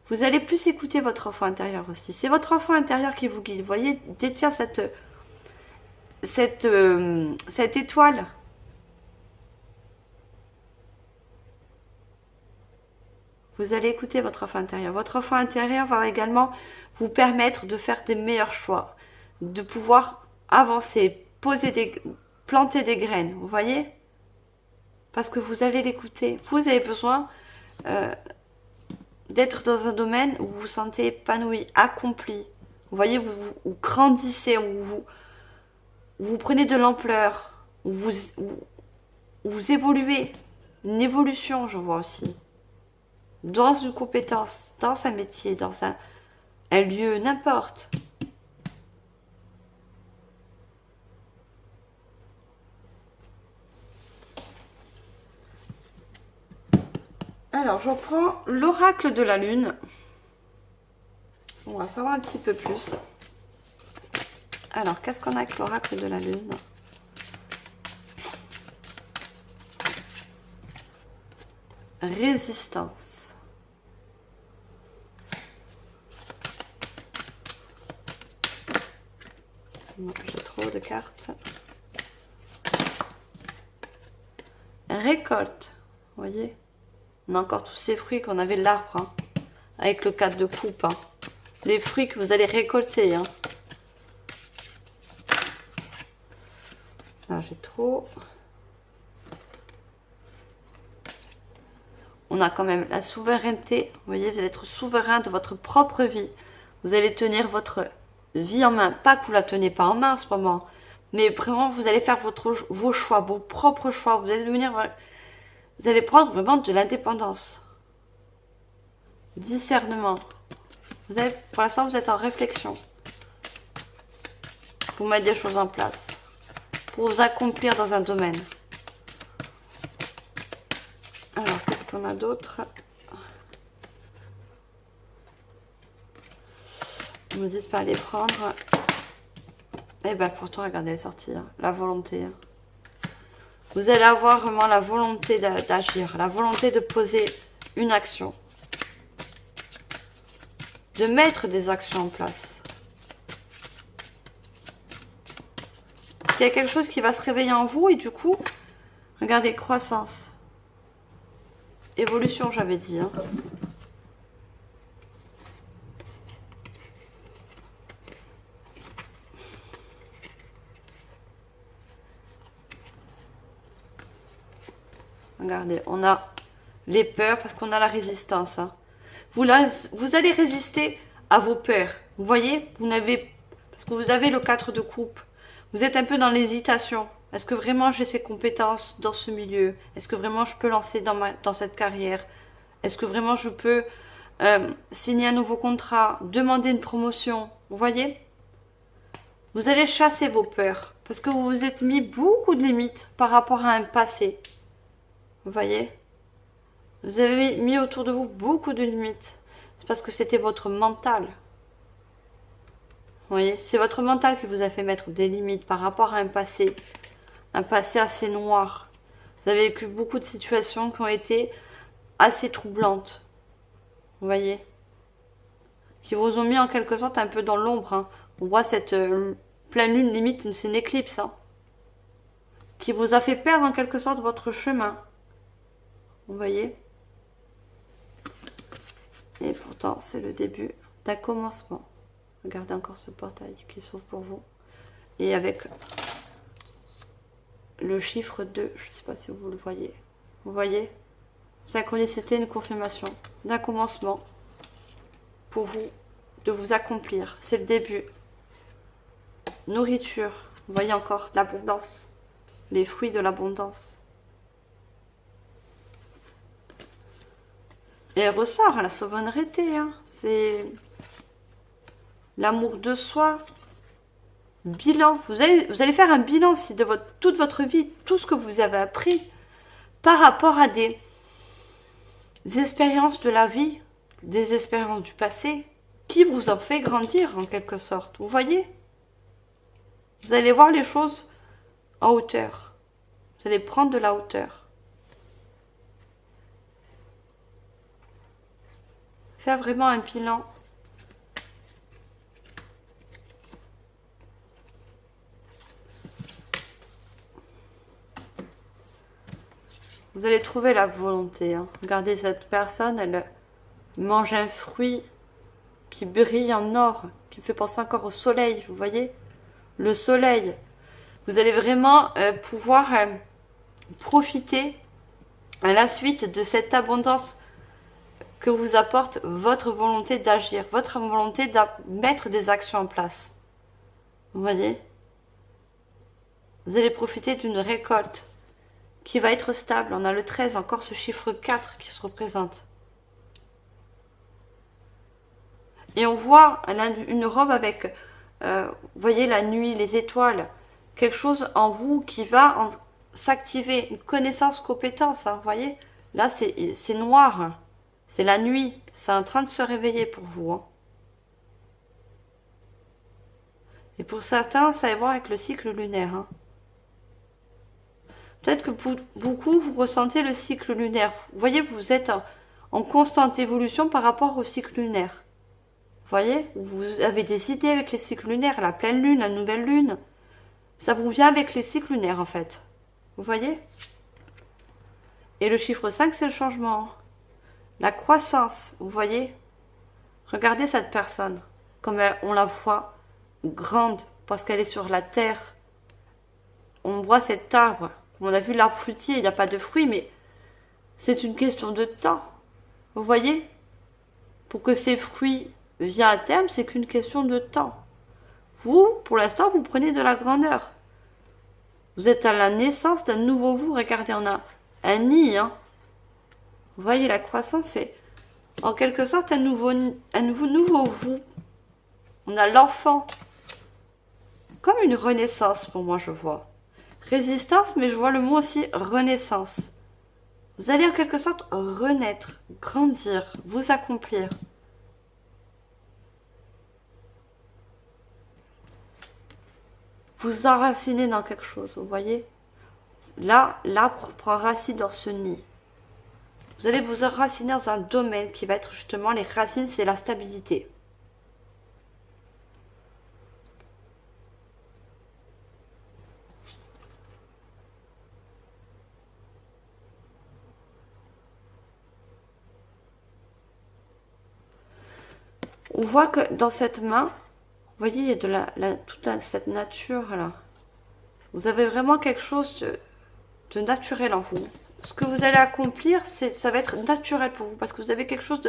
Vous allez plus écouter votre enfant intérieur aussi. C'est votre enfant intérieur qui vous guide. Vous voyez, détient cette étoile. Vous allez écouter votre enfant intérieur. Votre enfant intérieur va également vous permettre de faire des meilleurs choix, de pouvoir avancer, planter des graines, vous voyez? Parce que vous allez l'écouter. Vous avez besoin d'être dans un domaine où vous vous sentez épanoui, accompli. Vous voyez, vous grandissez, où vous prenez de l'ampleur, où vous évoluez. Une évolution, je vois aussi. dans une compétence, dans un métier, dans un lieu, n'importe. Alors, j'en prends l'oracle de la lune. On va savoir un petit peu plus. Alors, qu'est-ce qu'on a avec l'oracle de la lune? Résistance. J'ai trop de cartes. Récolte. Vous voyez? On a encore tous ces fruits qu'on avait de l'arbre. Hein, avec le 4 de coupe. Hein. Les fruits que vous allez récolter. Hein. Là, j'ai trop. On a quand même la souveraineté. Vous voyez, vous allez être souverain de votre propre vie. Vous allez tenir votre vie en main. Pas que vous la tenez pas en main en ce moment. Mais vraiment, vous allez faire vos choix, vos propres choix. Vous allez devenir... Vous allez prendre vraiment de l'indépendance. Discernement. Pour l'instant, vous êtes en réflexion. Pour mettre des choses en place. Pour vous accomplir dans un domaine. Alors, qu'est-ce qu'on a d'autre? Ne me dites pas les prendre. Eh bien, pourtant, regardez, elle est sortie. Hein. La volonté. Hein. Vous allez avoir vraiment la volonté d'agir. La volonté de poser une action. De mettre des actions en place. Il y a quelque chose qui va se réveiller en vous et du coup, regardez, croissance. Évolution, j'avais dit. Hein. Regardez, on a les peurs parce qu'on a la résistance. Hein. Vous allez résister à vos peurs. Vous voyez, parce que vous avez le 4 de coupe. Vous êtes un peu dans l'hésitation. Est-ce que vraiment j'ai ces compétences dans ce milieu? Est-ce que vraiment je peux lancer dans cette carrière? Est-ce que vraiment je peux signer un nouveau contrat? Demander une promotion? Vous voyez? Vous allez chasser vos peurs. Parce que vous vous êtes mis beaucoup de limites par rapport à un passé. Vous voyez? Vous avez mis autour de vous beaucoup de limites. C'est parce que c'était votre mental. Vous voyez? C'est votre mental qui vous a fait mettre des limites par rapport à un passé assez noir. Vous avez vécu beaucoup de situations qui ont été assez troublantes. Vous voyez? Qui vous ont mis en quelque sorte un peu dans l'ombre. Hein. On voit cette pleine lune, limite, c'est une éclipse. Hein. Qui vous a fait perdre en quelque sorte votre chemin. Vous voyez? Et pourtant, c'est le début d'un commencement. Regardez encore ce portail qui s'ouvre pour vous. Et avec le chiffre 2, je ne sais pas si vous le voyez. Vous voyez? Synchronicité, une confirmation d'un commencement pour vous, de vous accomplir. C'est le début. Nourriture. Vous voyez encore l'abondance. Les fruits de l'abondance. Et elle ressort à la souveraineté. Hein. C'est l'amour de soi. Bilan. Vous allez faire un bilan aussi de toute votre vie, tout ce que vous avez appris par rapport à des expériences de la vie, des expériences du passé, qui vous ont fait grandir en quelque sorte. Vous voyez? Vous allez voir les choses en hauteur. Vous allez prendre de la hauteur. Faire vraiment un bilan. Vous allez trouver la volonté. Hein. Regardez cette personne, elle mange un fruit qui brille en or, qui me fait penser encore au soleil, vous voyez? Le soleil. Vous allez vraiment pouvoir profiter à la suite de cette abondance que vous apporte votre volonté d'agir, votre volonté de mettre des actions en place. Vous voyez? Vous allez profiter d'une récolte qui va être stable. On a le 13, encore ce chiffre 4 qui se représente. Et on voit une robe avec, vous voyez, la nuit, les étoiles. Quelque chose en vous qui va s'activer. Une connaissance, compétence, hein, vous voyez. Là, c'est noir. Hein. C'est la nuit. C'est en train de se réveiller pour vous. Hein. Et pour certains, ça a à voir avec le cycle lunaire. Hein. Peut-être que pour beaucoup, vous ressentez le cycle lunaire. Vous voyez, vous êtes en constante évolution par rapport au cycle lunaire. Vous voyez, vous avez des idées avec les cycles lunaires, la pleine lune, la nouvelle lune. Ça vous vient avec les cycles lunaires, en fait. Vous voyez? Et le chiffre 5, c'est le changement. La croissance, vous voyez? Regardez cette personne, comme on la voit grande, parce qu'elle est sur la terre. On voit cet arbre. On a vu l'arbre fruitier, il n'y a pas de fruits, mais c'est une question de temps. Vous voyez? Pour que ces fruits viennent à terme, c'est qu'une question de temps. Vous, pour l'instant, vous prenez de la grandeur. Vous êtes à la naissance d'un nouveau vous. Regardez, on a un nid. Hein. Vous voyez, la croissance, c'est en quelque sorte un nouveau vous. On a l'enfant. Comme une renaissance, pour moi, je vois. Résistance, mais je vois le mot aussi renaissance. Vous allez en quelque sorte renaître, grandir, vous accomplir. Vous enracinez dans quelque chose, vous voyez? Là, l'arbre prend racine dans ce nid. Vous allez vous enraciner dans un domaine qui va être justement, les racines, c'est la stabilité. On voit que dans cette main, vous voyez, il y a de toute cette nature là. Vous avez vraiment quelque chose de naturel en vous. Ce que vous allez accomplir, ça va être naturel pour vous parce que vous avez quelque chose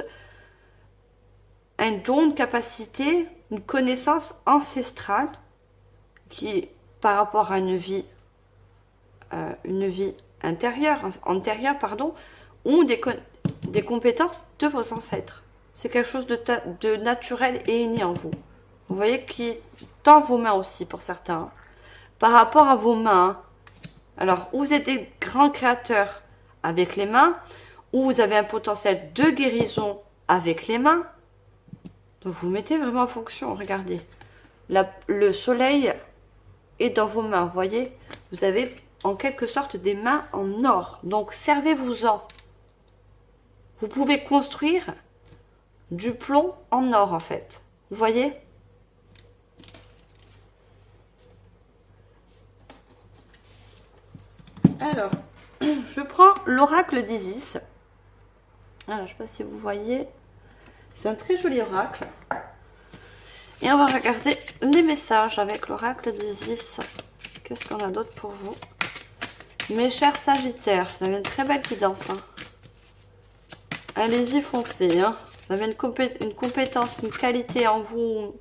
un don, une capacité, une connaissance ancestrale qui, par rapport à une vie antérieure, pardon, ou des compétences de vos ancêtres. C'est quelque chose de naturel et inné en vous. Vous voyez qui est dans vos mains aussi pour certains. Par rapport à vos mains, alors où vous êtes des grands créateurs avec les mains, ou vous avez un potentiel de guérison avec les mains. Donc vous mettez vraiment en fonction, regardez. Le soleil est dans vos mains, vous voyez. Vous avez en quelque sorte des mains en or. Donc servez-vous-en. Vous pouvez construire du plomb en or en fait. Vous voyez? Alors, je prends l'oracle d'Isis. Alors, je ne sais pas si vous voyez. C'est un très joli oracle. Et on va regarder les messages avec l'oracle d'Isis. Qu'est-ce qu'on a d'autre pour vous? Mes chers Sagittaires, vous avez une très belle guidance. Hein. Allez-y, foncez. Hein. Vous avez une compétence, une qualité en vous,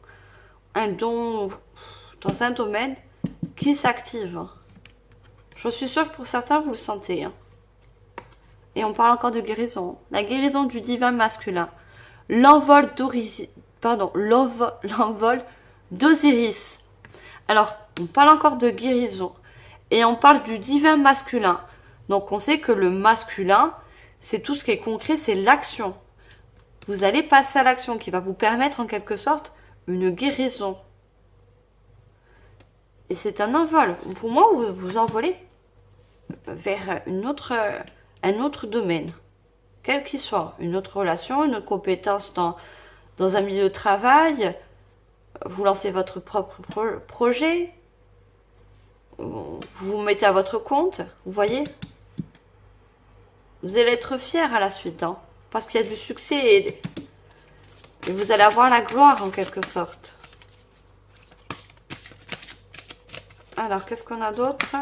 un don dans un domaine qui s'active. Je suis sûre que pour certains, vous le sentez. Hein. Et on parle encore de guérison. La guérison du divin masculin. L'envol d'Osiris. Alors, on parle encore de guérison. Et on parle du divin masculin. Donc, on sait que le masculin, c'est tout ce qui est concret, c'est l'action. Vous allez passer à l'action qui va vous permettre en quelque sorte une guérison. Et c'est un envol. Pour moi, vous vous envolez vers un autre domaine. Quel qu'il soit. Une autre relation, une autre compétence dans un milieu de travail. Vous lancez votre propre projet. Vous vous mettez à votre compte. Vous voyez? Vous allez être fiers à la suite. Hein, parce qu'il y a du succès et vous allez avoir la gloire en quelque sorte. Alors, qu'est-ce qu'on a d'autre?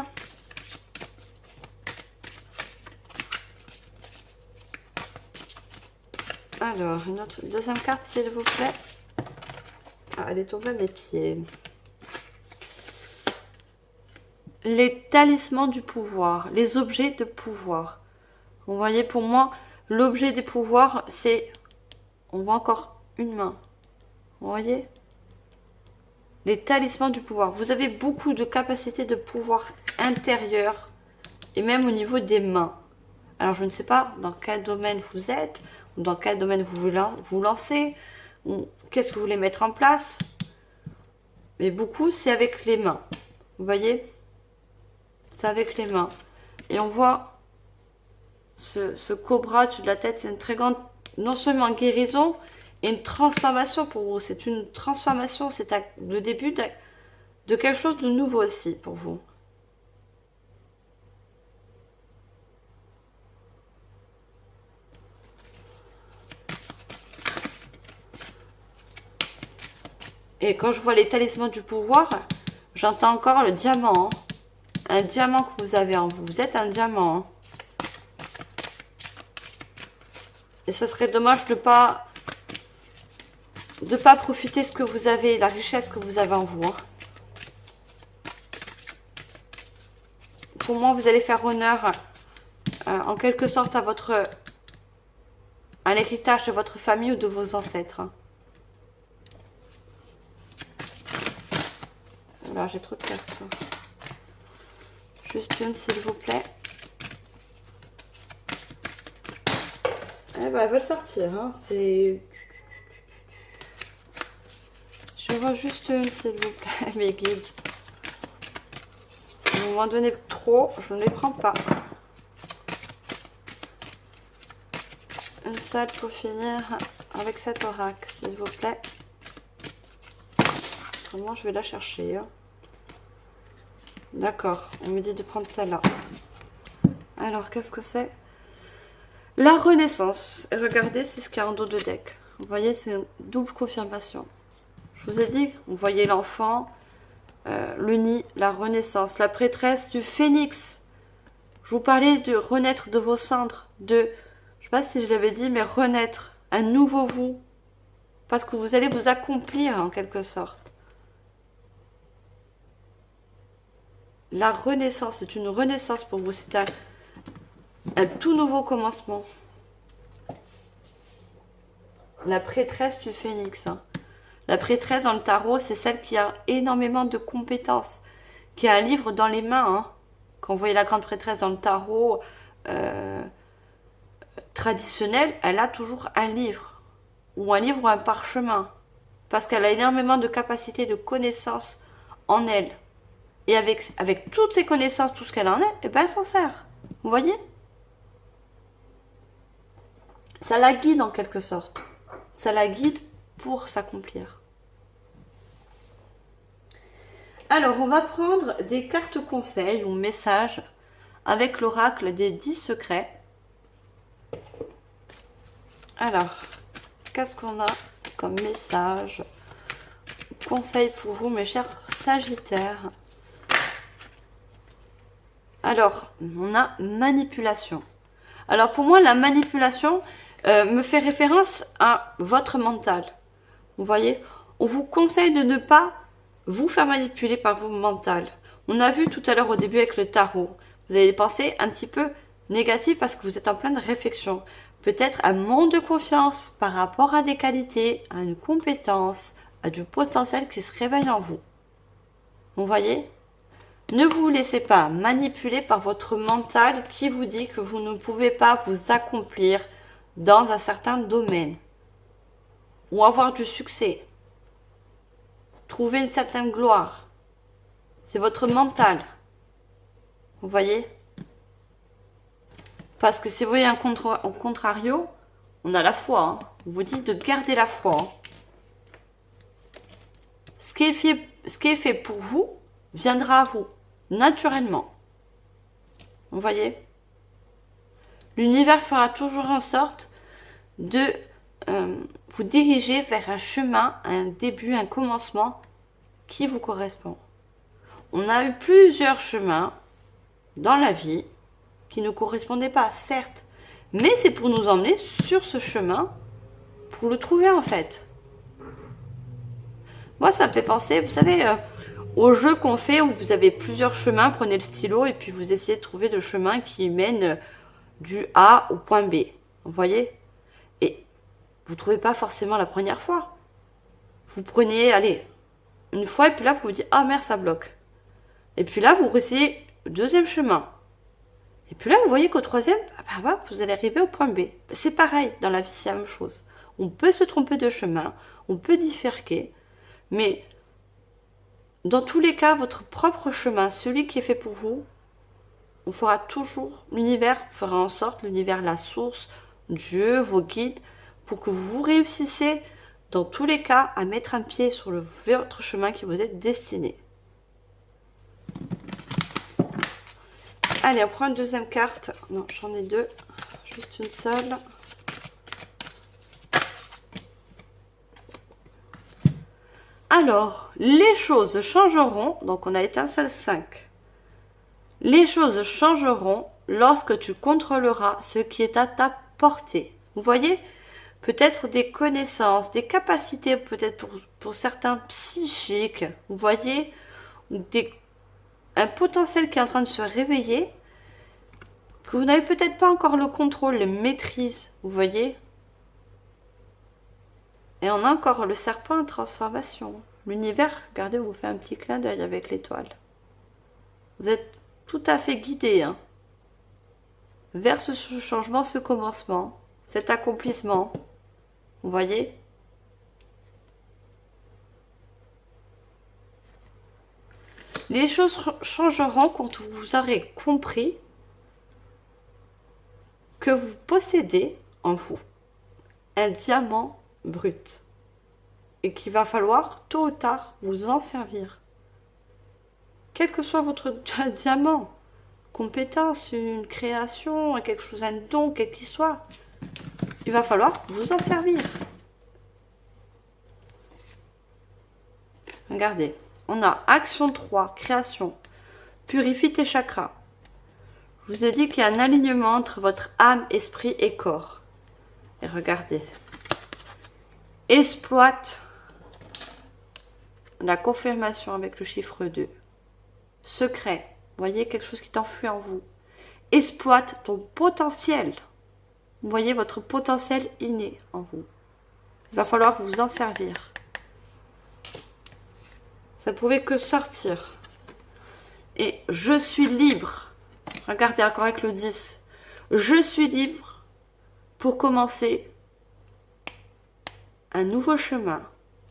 Alors, deuxième carte, s'il vous plaît. Ah, elle est tombée à mes pieds. Les talismans du pouvoir, les objets de pouvoir. Vous voyez, pour moi, l'objet des pouvoirs, c'est... On voit encore une main. Vous voyez? Les talismans du pouvoir. Vous avez beaucoup de capacités de pouvoir intérieur et même au niveau des mains. Alors, je ne sais pas dans quel domaine vous êtes, ou dans quel domaine vous lancez, ou qu'est-ce que vous voulez mettre en place. Mais beaucoup, c'est avec les mains. Vous voyez? C'est avec les mains. Et on voit ce cobra au-dessus de la tête, c'est une très grande, non seulement guérison, et une transformation pour vous. C'est une transformation, c'est le début de quelque chose de nouveau aussi pour vous. Et quand je vois les talismans du pouvoir, j'entends encore le diamant. Hein. Un diamant que vous avez en vous. Vous êtes un diamant. Hein. Et ça serait dommage de pas profiter de ce que vous avez, la richesse que vous avez en vous. Hein. Pour moi, vous allez faire honneur en quelque sorte à l'héritage de votre famille ou de vos ancêtres. Hein. Alors, j'ai trop de cartes. Juste une, s'il vous plaît. Eh ben, elles veulent sortir. Hein. C'est... Je vois juste une, s'il vous plaît, mes guides. Si vous m'en donnez trop, je ne les prends pas. Une seule pour finir avec cet oracle, s'il vous plaît. Autrement, je vais la chercher. Hein. D'accord, on me dit de prendre celle-là. Alors, qu'est-ce que c'est? La Renaissance. Et regardez, c'est ce qu'il y a en dos de deck. Vous voyez, c'est une double confirmation. Je vous ai dit, on voyait l'enfant, le nid, la Renaissance, la prêtresse du phénix. Je vous parlais de renaître de vos cendres, de, je sais pas si je l'avais dit, mais renaître, un nouveau vous. Parce que vous allez vous accomplir en quelque sorte. La renaissance, c'est une renaissance pour vous, c'est un tout nouveau commencement. La prêtresse du phénix. Hein. La prêtresse dans le tarot, c'est celle qui a énormément de compétences, qui a un livre dans les mains. Hein. Quand vous voyez la grande prêtresse dans le tarot traditionnel, elle a toujours un livre, ou un parchemin, parce qu'elle a énormément de capacités, de connaissances en elle. Et avec toutes ces connaissances, tout ce qu'elle en est, eh ben elle s'en sert. Vous voyez? Ça la guide en quelque sorte. Ça la guide pour s'accomplir. Alors, on va prendre des cartes conseils ou messages avec l'oracle des 10 secrets. Alors, qu'est-ce qu'on a comme message, conseil pour vous, mes chers Sagittaires? Alors, on a manipulation. Alors, pour moi, la manipulation me fait référence à votre mental. Vous voyez, on vous conseille de ne pas vous faire manipuler par vos mentales. On a vu tout à l'heure au début avec le tarot. Vous avez des pensées un petit peu négatives parce que vous êtes en pleine réflexion. Peut-être un manque de confiance par rapport à des qualités, à une compétence, à du potentiel qui se réveille en vous. Vous voyez? Ne vous laissez pas manipuler par votre mental qui vous dit que vous ne pouvez pas vous accomplir dans un certain domaine ou avoir du succès. Trouver une certaine gloire. C'est votre mental. Vous voyez? Parce que si vous voyez au contrario, on a la foi. Hein. On vous dit de garder la foi. Hein. Ce qui est fait pour vous viendra à vous, naturellement. Vous voyez? L'univers fera toujours en sorte de vous diriger vers un chemin, un début, un commencement qui vous correspond. On a eu plusieurs chemins dans la vie qui ne correspondaient pas, certes, mais c'est pour nous emmener sur ce chemin, pour le trouver en fait. Moi, ça me fait penser, vous savez, au jeu qu'on fait où vous avez plusieurs chemins, prenez le stylo et puis vous essayez de trouver le chemin qui mène du A au point B. Vous voyez? Et vous ne trouvez pas forcément la première fois. Vous prenez, allez, une fois, et puis là, vous vous dites, ah merde, ça bloque. Et puis là, vous essayez le deuxième chemin. Et puis là, vous voyez qu'au troisième, vous allez arriver au point B. C'est pareil, dans la vie, c'est la même chose. On peut se tromper de chemin, on peut bifurquer, mais dans tous les cas, votre propre chemin, celui qui est fait pour vous, on fera toujours, l'univers fera en sorte, l'univers, la source, Dieu, vos guides, pour que vous réussissez, dans tous les cas, à mettre un pied sur votre chemin qui vous est destiné. Allez, on prend une deuxième carte. Non, j'en ai deux. Juste une seule. Alors, les choses changeront. Donc, on a l'étincelle 5. Les choses changeront lorsque tu contrôleras ce qui est à ta portée. Vous voyez? Peut-être des connaissances, des capacités, peut-être pour certains psychiques. Vous voyez? Un potentiel qui est en train de se réveiller, que vous n'avez peut-être pas encore le contrôle, la maîtrise, vous voyez? Et on a encore le serpent en transformation. L'univers, regardez, vous fait un petit clin d'œil avec l'étoile. Vous êtes tout à fait guidé vers ce changement, ce commencement, cet accomplissement. Vous voyez? Les choses changeront quand vous aurez compris que vous possédez en vous un diamant brut et qu'il va falloir tôt ou tard vous en servir. Quel que soit votre diamant, compétence, une création, quelque chose, un don, quel qu'il soit, il va falloir vous en servir. Regardez, on a action 3, création, purifie tes chakras. Je vous ai dit qu'il y a un alignement entre votre âme, esprit et corps. Et regardez, exploite la confirmation avec le chiffre 2. Secret, vous voyez quelque chose qui t'enfuit en vous. Exploite ton potentiel. Vous voyez votre potentiel inné en vous. Il va falloir vous en servir. Ça ne pouvait que sortir. Et je suis libre. Regardez encore avec le 10. Je suis libre pour commencer un nouveau chemin,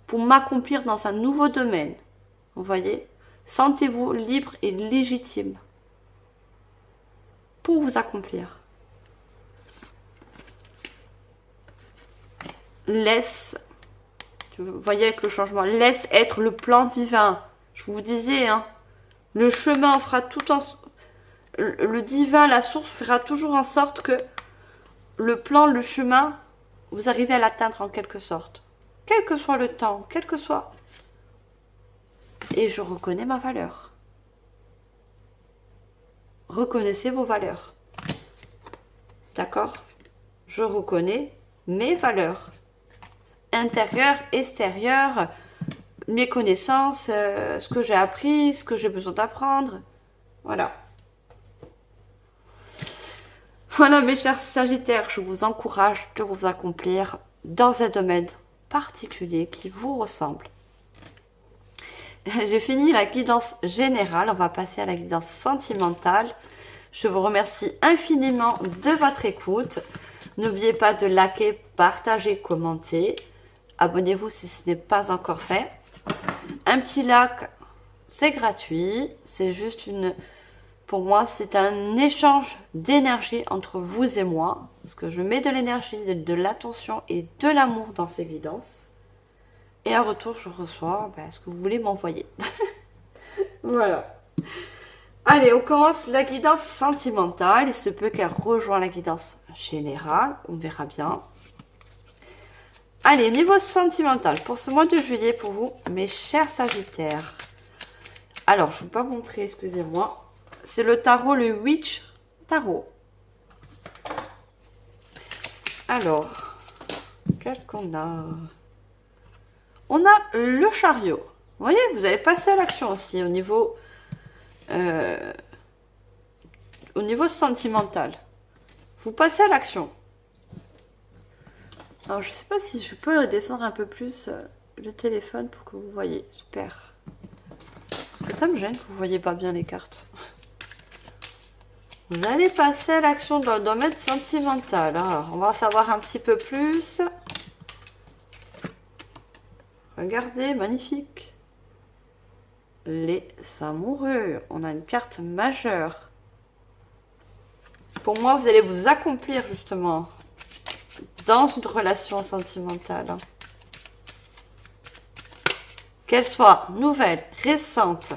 pour m'accomplir dans un nouveau domaine. Vous voyez? Sentez-vous libre et légitime pour vous accomplir. Laisse, vous voyez avec le changement, laisse être le plan divin. Je vous disais, le chemin fera tout en... Le divin, la source fera toujours en sorte que le plan, le chemin, vous arrivez à l'atteindre en quelque sorte. Quel que soit le temps, quel que soit. Et je reconnais ma valeur. Reconnaissez vos valeurs. D'accord? Je reconnais mes valeurs. Intérieures, extérieures, mes connaissances, ce que j'ai appris, ce que j'ai besoin d'apprendre. Voilà. Voilà mes chers Sagittaires, je vous encourage de vous accomplir dans un domaine particulier qui vous ressemble. J'ai fini la guidance générale, on va passer à la guidance sentimentale. Je vous remercie infiniment de votre écoute. N'oubliez pas de liker, partager, commenter. Abonnez-vous si ce n'est pas encore fait. Un petit like, c'est gratuit. C'est juste pour moi, c'est un échange d'énergie entre vous et moi. Parce que je mets de l'énergie, de l'attention et de l'amour dans ces guidances. Et en retour, je reçois ce que vous voulez m'envoyer. Voilà. Allez, on commence la guidance sentimentale. Il se peut qu'elle rejoigne la guidance générale. On verra bien. Allez, niveau sentimental, pour ce mois de juillet, pour vous, mes chers Sagittaires. Alors, je ne vais pas montrer, excusez-moi. C'est le tarot, le Witch Tarot. Alors, qu'est-ce qu'on a? On a le chariot. Vous voyez, vous avez passé à l'action aussi au niveau sentimental. Vous passez à l'action. Alors, je ne sais pas si je peux redescendre un peu plus le téléphone pour que vous voyez. Super. Parce que ça me gêne que vous voyez pas bien les cartes. Vous allez passer à l'action dans le domaine sentimental. Alors, on va en savoir un petit peu plus. Regardez, magnifique. Les amoureux. On a une carte majeure. Pour moi, vous allez vous accomplir justement dans une relation sentimentale. Qu'elle soit nouvelle, récente,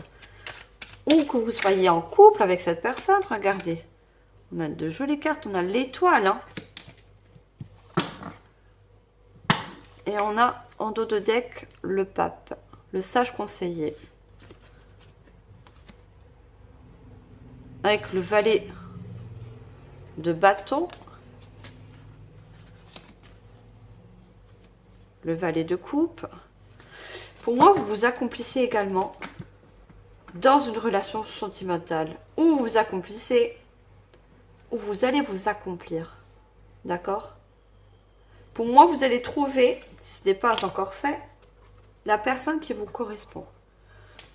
ou que vous soyez en couple avec cette personne, regardez. On a de jolies cartes, on a l'étoile. Hein. Et on a en dos de deck le pape, le sage conseiller. Avec le valet de bâton. Le valet de coupe. Pour moi, vous vous accomplissez également dans une relation sentimentale. Ou vous accomplissez, ou vous allez vous accomplir. D'accord? Pour moi, vous allez trouver, si ce n'est pas encore fait, la personne qui vous correspond.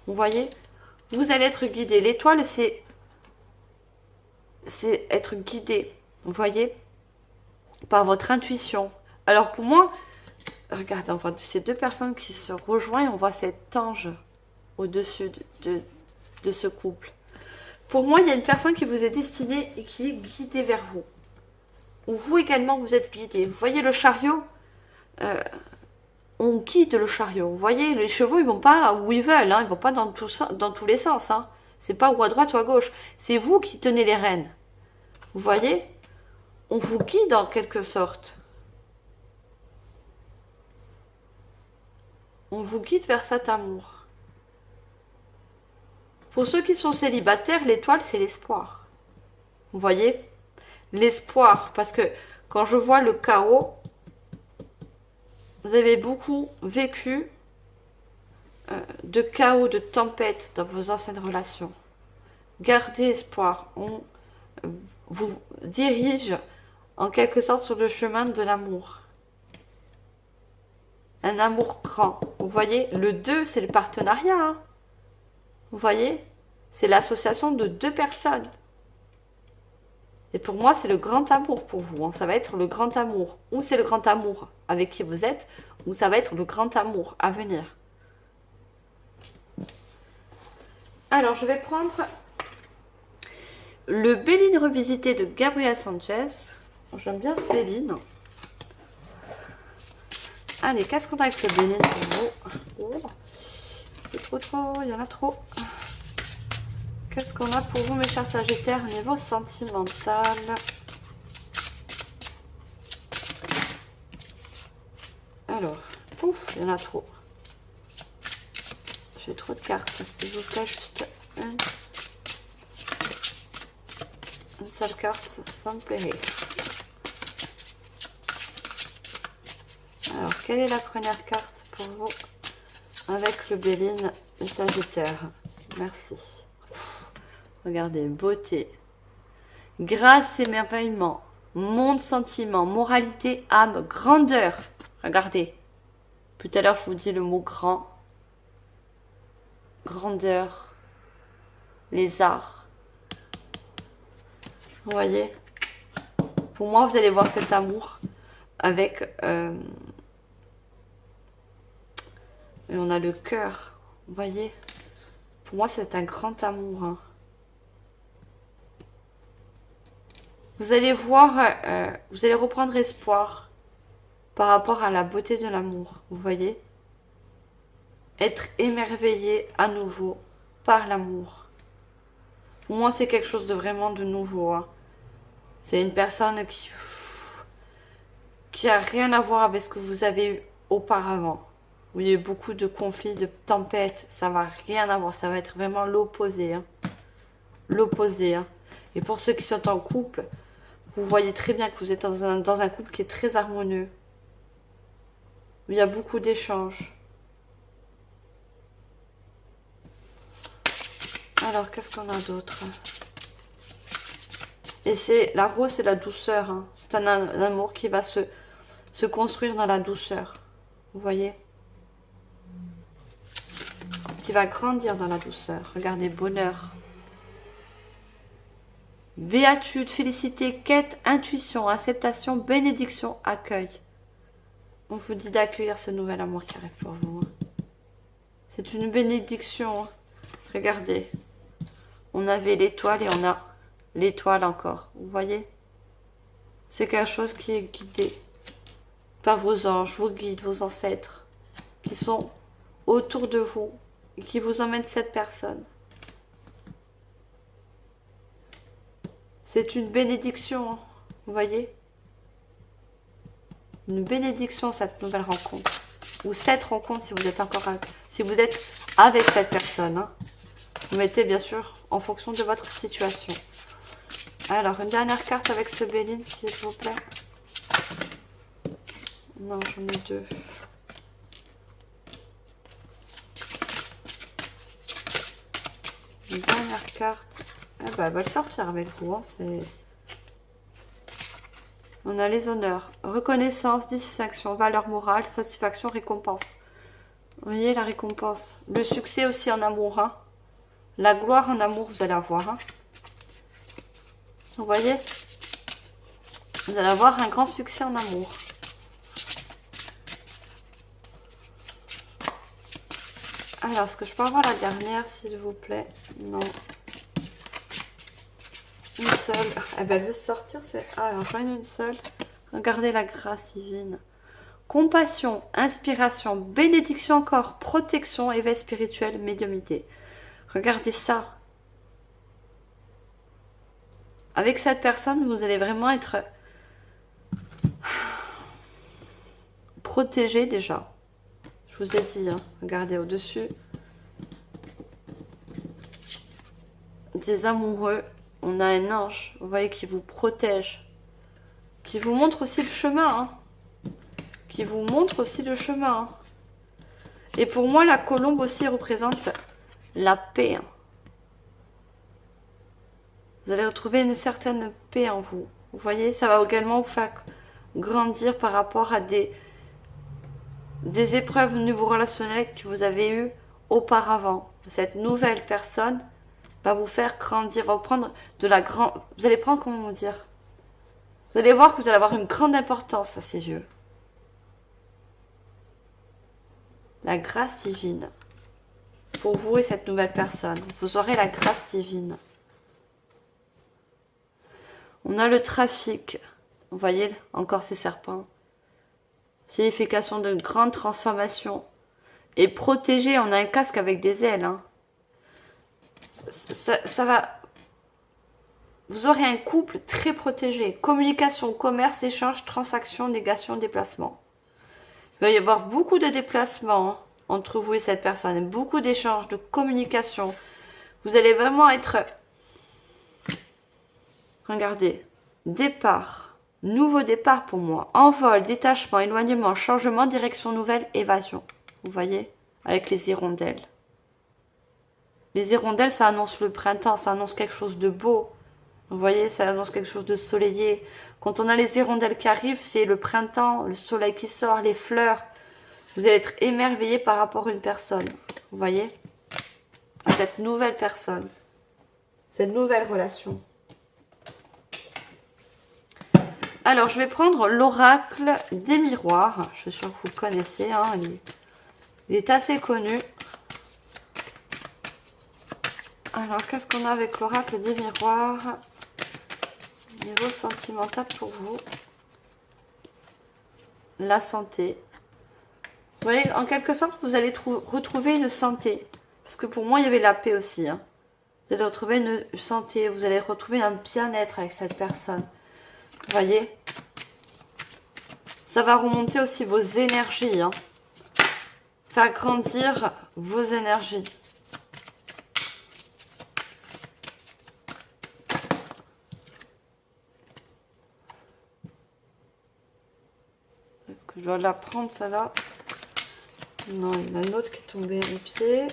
Vous voyez? Vous allez être guidé. L'étoile, c'est être guidé. Vous voyez? Par votre intuition. Alors pour moi, regardez, on voit ces deux personnes qui se rejoignent, on voit cet ange au-dessus de ce couple. Pour moi, il y a une personne qui vous est destinée et qui est guidée vers vous. Ou vous également, vous êtes guidé. Vous voyez le chariot, on guide le chariot. Vous voyez, les chevaux, ils vont pas où ils veulent, hein, ils vont pas dans tous les sens. Hein. C'est pas ou à droite ou à gauche. C'est vous qui tenez les rênes. Vous voyez, on vous guide en quelque sorte. On vous guide vers cet amour. Pour ceux qui sont célibataires, l'étoile, c'est l'espoir. Vous voyez? L'espoir, parce que quand je vois le chaos, vous avez beaucoup vécu de chaos, de tempêtes dans vos anciennes relations. Gardez espoir. On vous dirige en quelque sorte sur le chemin de l'amour. Un amour grand. Vous voyez, le 2, c'est le partenariat. Hein. Vous voyez, c'est l'association de deux personnes. Et pour moi, c'est le grand amour pour vous. Hein. Ça va être le grand amour. Ou c'est le grand amour avec qui vous êtes, ou ça va être le grand amour à venir. Alors, je vais prendre le Béline revisité de Gabriel Sanchez. J'aime bien ce Béline. Allez, qu'est-ce qu'on a avec le Béline pour vous? Oh, c'est trop, il y en a trop. Qu'est-ce qu'on a pour vous, mes chers Sagittaires, au niveau sentimental? Alors, ouf, il y en a trop. J'ai trop de cartes, s'il vous plaît, juste une seule carte, ça me plairait. Alors, quelle est la première carte pour vous avec le Béline et Sagittaire? Merci. Regardez, beauté, grâce, émerveillement, monde, sentiment, moralité, âme, grandeur. Regardez. Tout à l'heure, je vous dis le mot grand. Grandeur. Les arts. Vous voyez? Pour moi, vous allez voir cet amour avec... et on a le cœur. Vous voyez? Pour moi, c'est un grand amour. Hein. Vous allez voir, vous allez reprendre espoir par rapport à la beauté de l'amour, vous voyez? Être émerveillé à nouveau par l'amour. Pour moi, c'est quelque chose de vraiment de nouveau. Hein. C'est une personne qui a rien à voir avec ce que vous avez eu auparavant. Où il y a eu beaucoup de conflits, de tempêtes, ça va rien à voir, ça va être vraiment l'opposé. Hein. L'opposé. Hein. Et pour ceux qui sont en couple, vous voyez très bien que vous êtes dans un couple qui est très harmonieux. Il y a beaucoup d'échanges. Alors, qu'est-ce qu'on a d'autre? Et c'est la rose, c'est la douceur. Hein. C'est un amour qui va se construire dans la douceur. Vous voyez? qui va grandir dans la douceur. Regardez, bonheur. Béatitude, félicité, quête, intuition, acceptation, bénédiction, accueil. On vous dit d'accueillir ce nouvel amour qui arrive pour vous. C'est une bénédiction. Regardez. On avait l'étoile et on a l'étoile encore. Vous voyez? C'est quelque chose qui est guidé par vos anges, vos guides, vos ancêtres, qui sont autour de vous et qui vous emmènent cette personne. C'est une bénédiction, hein, vous voyez? Une bénédiction, cette nouvelle rencontre. Ou cette rencontre, si vous êtes encore si vous êtes avec cette personne. Hein. Vous mettez bien sûr en fonction de votre situation. Alors, une dernière carte avec ce Béline, s'il vous plaît. Non, j'en ai deux. Une dernière carte. Ah bah, elle va le sortir avec vous. Hein, on a les honneurs. Reconnaissance, distinction, valeur morale, satisfaction, récompense. Vous voyez la récompense. Le succès aussi en amour. Hein. La gloire en amour, vous allez avoir. Hein. Vous voyez? Vous allez avoir un grand succès en amour. Alors, est-ce que je peux avoir la dernière, s'il vous plaît? Non. Une seule. Eh ben, elle veut sortir, c'est... Ah, alors, j'en ai une seule. Regardez la grâce divine. Compassion, inspiration, bénédiction encore, protection, éveil spirituel, médiumnité. Regardez ça. Avec cette personne, vous allez vraiment être protégé déjà. Je vous ai dit, hein, regardez au-dessus. Des amoureux, on a un ange, vous voyez, qui vous protège. Qui vous montre aussi le chemin. Hein. Qui vous montre aussi le chemin. Hein. Et pour moi, la colombe aussi représente la paix. Hein. Vous allez retrouver une certaine paix en vous. Vous voyez, ça va également vous faire grandir par rapport à des épreuves niveau relationnelles que vous avez eues auparavant. Cette nouvelle personne va vous faire grandir, va vous prendre de la grande... Vous allez prendre, comment dire? Vous allez voir que vous allez avoir une grande importance à ses yeux. La grâce divine. Pour vous et cette nouvelle personne. Vous aurez la grâce divine. On a le trafic. Vous voyez, encore ces serpents. Signification d'une grande transformation. Et protégé, on a un casque avec des ailes. Hein. Ça va... Vous aurez un couple très protégé. Communication, commerce, échange, transaction, négation, déplacement. Il va y avoir beaucoup de déplacements hein, entre vous et cette personne. Beaucoup d'échanges, de communication. Vous allez vraiment être... Regardez. Départ. Nouveau départ pour moi. Envol, détachement, éloignement, changement, direction nouvelle, évasion. Vous voyez? Avec les hirondelles. Les hirondelles, ça annonce le printemps. Ça annonce quelque chose de beau. Vous voyez, ça annonce quelque chose de soleillé. Quand on a les hirondelles qui arrivent, c'est le printemps, le soleil qui sort, les fleurs. Vous allez être émerveillé par rapport à une personne. Vous voyez? À cette nouvelle personne. Cette nouvelle relation. Alors, je vais prendre l'oracle des miroirs. Je suis sûre que vous le connaissez. Hein, il est assez connu. Alors, qu'est-ce qu'on a avec l'oracle des miroirs? Niveau sentimental pour vous. La santé. Vous voyez, en quelque sorte, vous allez retrouver une santé. Parce que pour moi, il y avait la paix aussi. Hein. Vous allez retrouver une santé. Vous allez retrouver un bien-être avec cette personne. Vous voyez? Ça va remonter aussi vos énergies. Hein. Faire grandir vos énergies. Est-ce que je dois la prendre, celle-là? Non, il y en a une autre qui est tombée à mes pieds.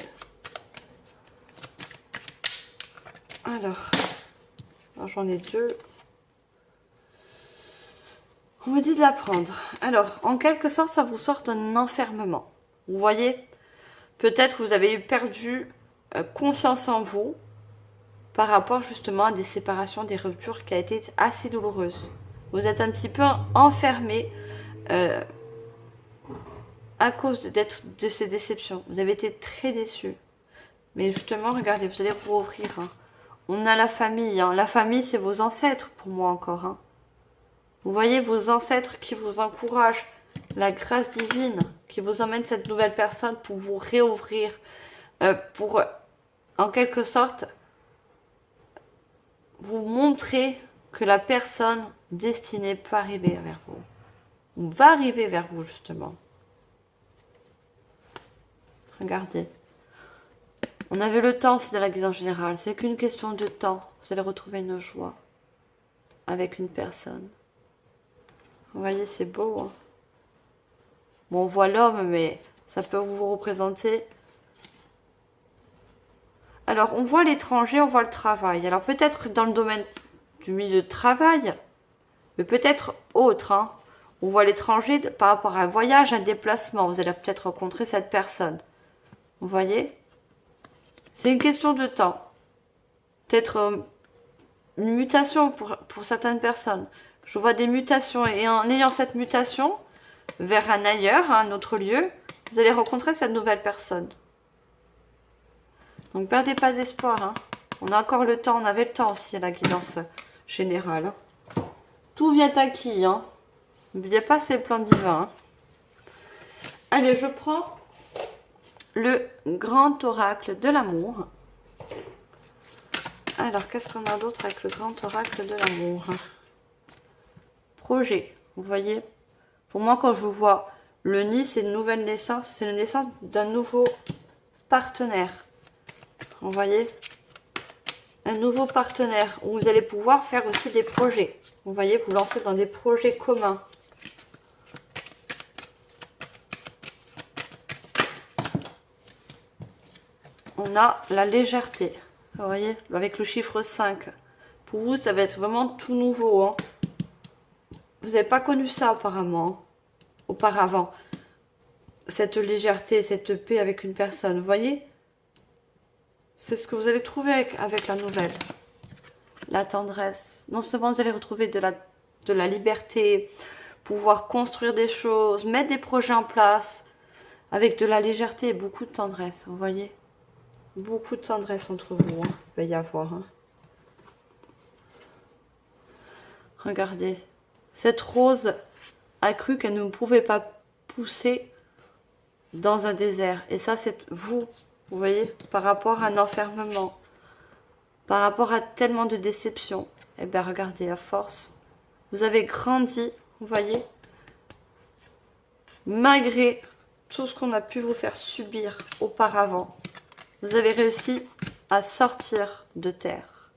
Alors j'en ai deux. On me dit de la prendre. Alors, en quelque sorte, ça vous sort d'un enfermement. Vous voyez? Peut-être que vous avez perdu confiance en vous par rapport justement à des séparations, des ruptures qui a été assez douloureuses. Vous êtes un petit peu enfermé à cause de ces déceptions. Vous avez été très déçus. Mais justement, regardez, vous allez vous ouvrir. Hein. On a la famille. Hein. La famille, c'est vos ancêtres pour moi encore. Hein. Vous voyez vos ancêtres qui vous encouragent. La grâce divine qui vous emmène cette nouvelle personne pour vous réouvrir. Pour, en quelque sorte, vous montrer que la personne destinée peut arriver vers vous. Ou va arriver vers vous, justement. Regardez. On avait le temps, c'est de la guidance générale. C'est qu'une question de temps. Vous allez retrouver une joie avec une personne. Vous voyez, c'est beau. Hein, bon, on voit l'homme, mais ça peut vous représenter. Alors, on voit l'étranger, on voit le travail. Alors, peut-être dans le domaine du milieu de travail, mais peut-être autre. Hein. On voit l'étranger par rapport à un voyage, un déplacement. Vous allez peut-être rencontrer cette personne. Vous voyez ? C'est une question de temps. Peut-être une mutation pour certaines personnes. Je vois des mutations et en ayant cette mutation vers un ailleurs, un autre lieu, vous allez rencontrer cette nouvelle personne. Donc perdez pas d'espoir. Hein. On a encore le temps, on avait le temps aussi à la guidance générale. Hein. Tout vient acquis. Hein. N'oubliez pas, c'est le plan divin. Hein. Allez, je prends le grand oracle de l'amour. Alors, qu'est-ce qu'on a d'autre avec le grand oracle de l'amour? Projet. Vous voyez, pour moi, quand je vous vois le nid, c'est une nouvelle naissance. C'est la naissance d'un nouveau partenaire. Vous voyez, un nouveau partenaire où vous allez pouvoir faire aussi des projets. Vous voyez, vous lancer dans des projets communs. On a la légèreté. Vous voyez, avec le chiffre 5. Pour vous, ça va être vraiment tout nouveau. Hein. Vous n'avez pas connu ça apparemment. Auparavant. Cette légèreté, cette paix avec une personne. Vous voyez, c'est ce que vous allez trouver avec la nouvelle. La tendresse. Non seulement vous allez retrouver de la liberté, pouvoir construire des choses, mettre des projets en place, avec de la légèreté et beaucoup de tendresse. Vous voyez, beaucoup de tendresse entre vous. Hein. Il va y avoir. Hein. Regardez. Cette rose a cru qu'elle ne pouvait pas pousser dans un désert. Et ça, c'est vous voyez, par rapport à un enfermement, par rapport à tellement de déceptions. Eh bien, regardez, à force, vous avez grandi, vous voyez, malgré tout ce qu'on a pu vous faire subir auparavant. Vous avez réussi à sortir de terre.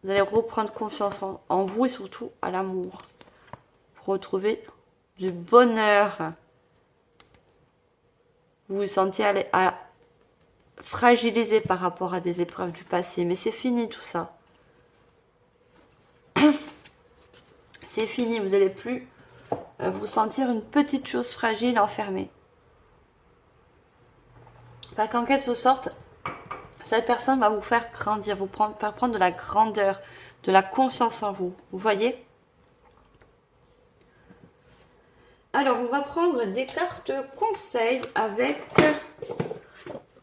Vous allez reprendre confiance en vous et surtout à l'amour. Pour retrouver du bonheur. Vous vous sentez fragilisé par rapport à des épreuves du passé. Mais c'est fini tout ça. C'est fini. Vous n'allez plus vous sentir une petite chose fragile enfermée. Parce qu'en quelque sorte, cette personne va vous faire grandir, vous faire prendre de la grandeur, de la confiance en vous. Vous voyez ? Alors, on va prendre des cartes conseils avec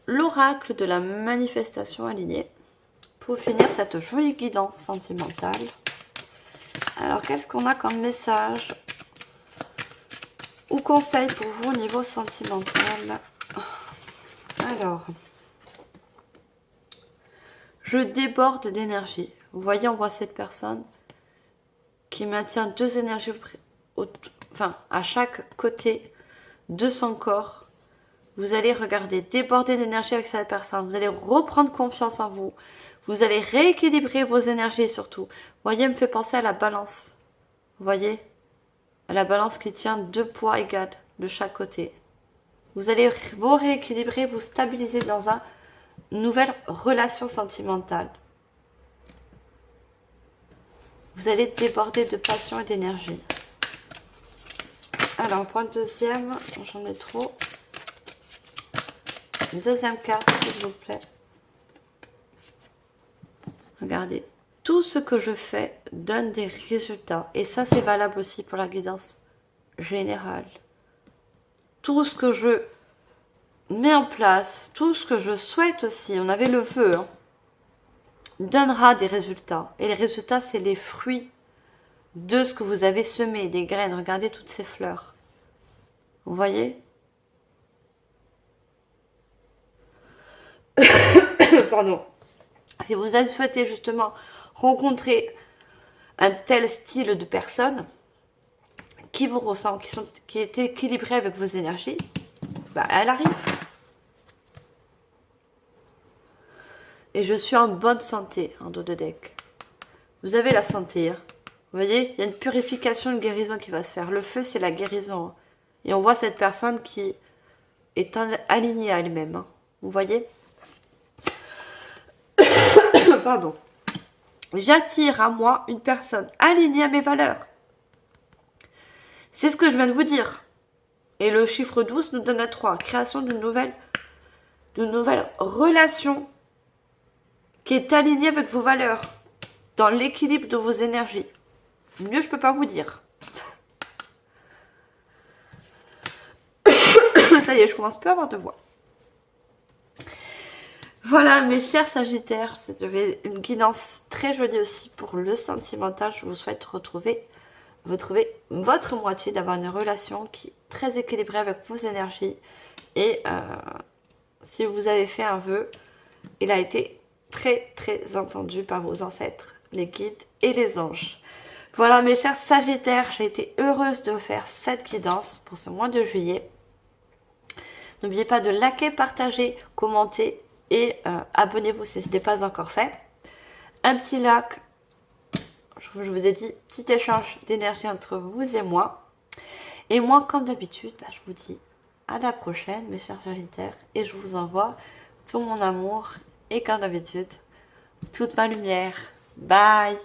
l'oracle de la manifestation alignée pour finir cette jolie guidance sentimentale. Alors, qu'est-ce qu'on a comme message ou conseil pour vous au niveau sentimental? Alors, je déborde d'énergie. Vous voyez, on voit cette personne qui maintient deux énergies à chaque côté de son corps. Vous allez regarder, déborder d'énergie avec cette personne. Vous allez reprendre confiance en vous. Vous allez rééquilibrer vos énergies surtout. Vous voyez, elle me fait penser à la balance. Vous voyez, à la balance qui tient deux poids égaux de chaque côté. Vous allez vous rééquilibrer, vous stabiliser dans une nouvelle relation sentimentale. Vous allez déborder de passion et d'énergie. Alors, on prend le deuxième. J'en ai trop. Une deuxième carte, s'il vous plaît. Regardez. Tout ce que je fais donne des résultats. Et ça, c'est valable aussi pour la guidance générale. Tout ce que je mets en place, tout ce que je souhaite aussi, on avait le vœu, hein, donnera des résultats. Et les résultats, c'est les fruits de ce que vous avez semé, des graines. Regardez toutes ces fleurs. Vous voyez? Pardon. Si vous avez souhaité justement rencontrer un tel style de personne qui vous ressent, qui est équilibré avec vos énergies, bah, elle arrive. Et je suis en bonne santé en dos de deck. Vous avez la santé. Hein. Vous voyez, il y a une purification, une guérison qui va se faire. Le feu, c'est la guérison. Hein. Et on voit cette personne qui est alignée à elle-même. Hein. Vous voyez? Pardon. J'attire à moi une personne alignée à mes valeurs. C'est ce que je viens de vous dire. Et le chiffre 12 nous donne un 3. Création d'une nouvelle relation qui est alignée avec vos valeurs. Dans l'équilibre de vos énergies. Mieux, je peux pas vous dire. Ça y est, je commence plus à avoir de voix. Voilà, mes chers Sagittaires, c'était une guidance très jolie aussi pour le sentimental. Je vous souhaite retrouver votre moitié, d'avoir une relation qui est très équilibrée avec vos énergies. Et si vous avez fait un vœu, il a été très très entendu par vos ancêtres, les guides et les anges. Voilà mes chers Sagittaires, j'ai été heureuse de vous faire cette guidance pour ce mois de juillet. N'oubliez pas de liker, partager, commenter et abonnez-vous si ce n'est pas encore fait. Un petit like, je vous ai dit, petit échange d'énergie entre vous et moi. Et moi, comme d'habitude, je vous dis à la prochaine mes chers Sagittaires et je vous envoie tout mon amour et comme d'habitude, toute ma lumière. Bye!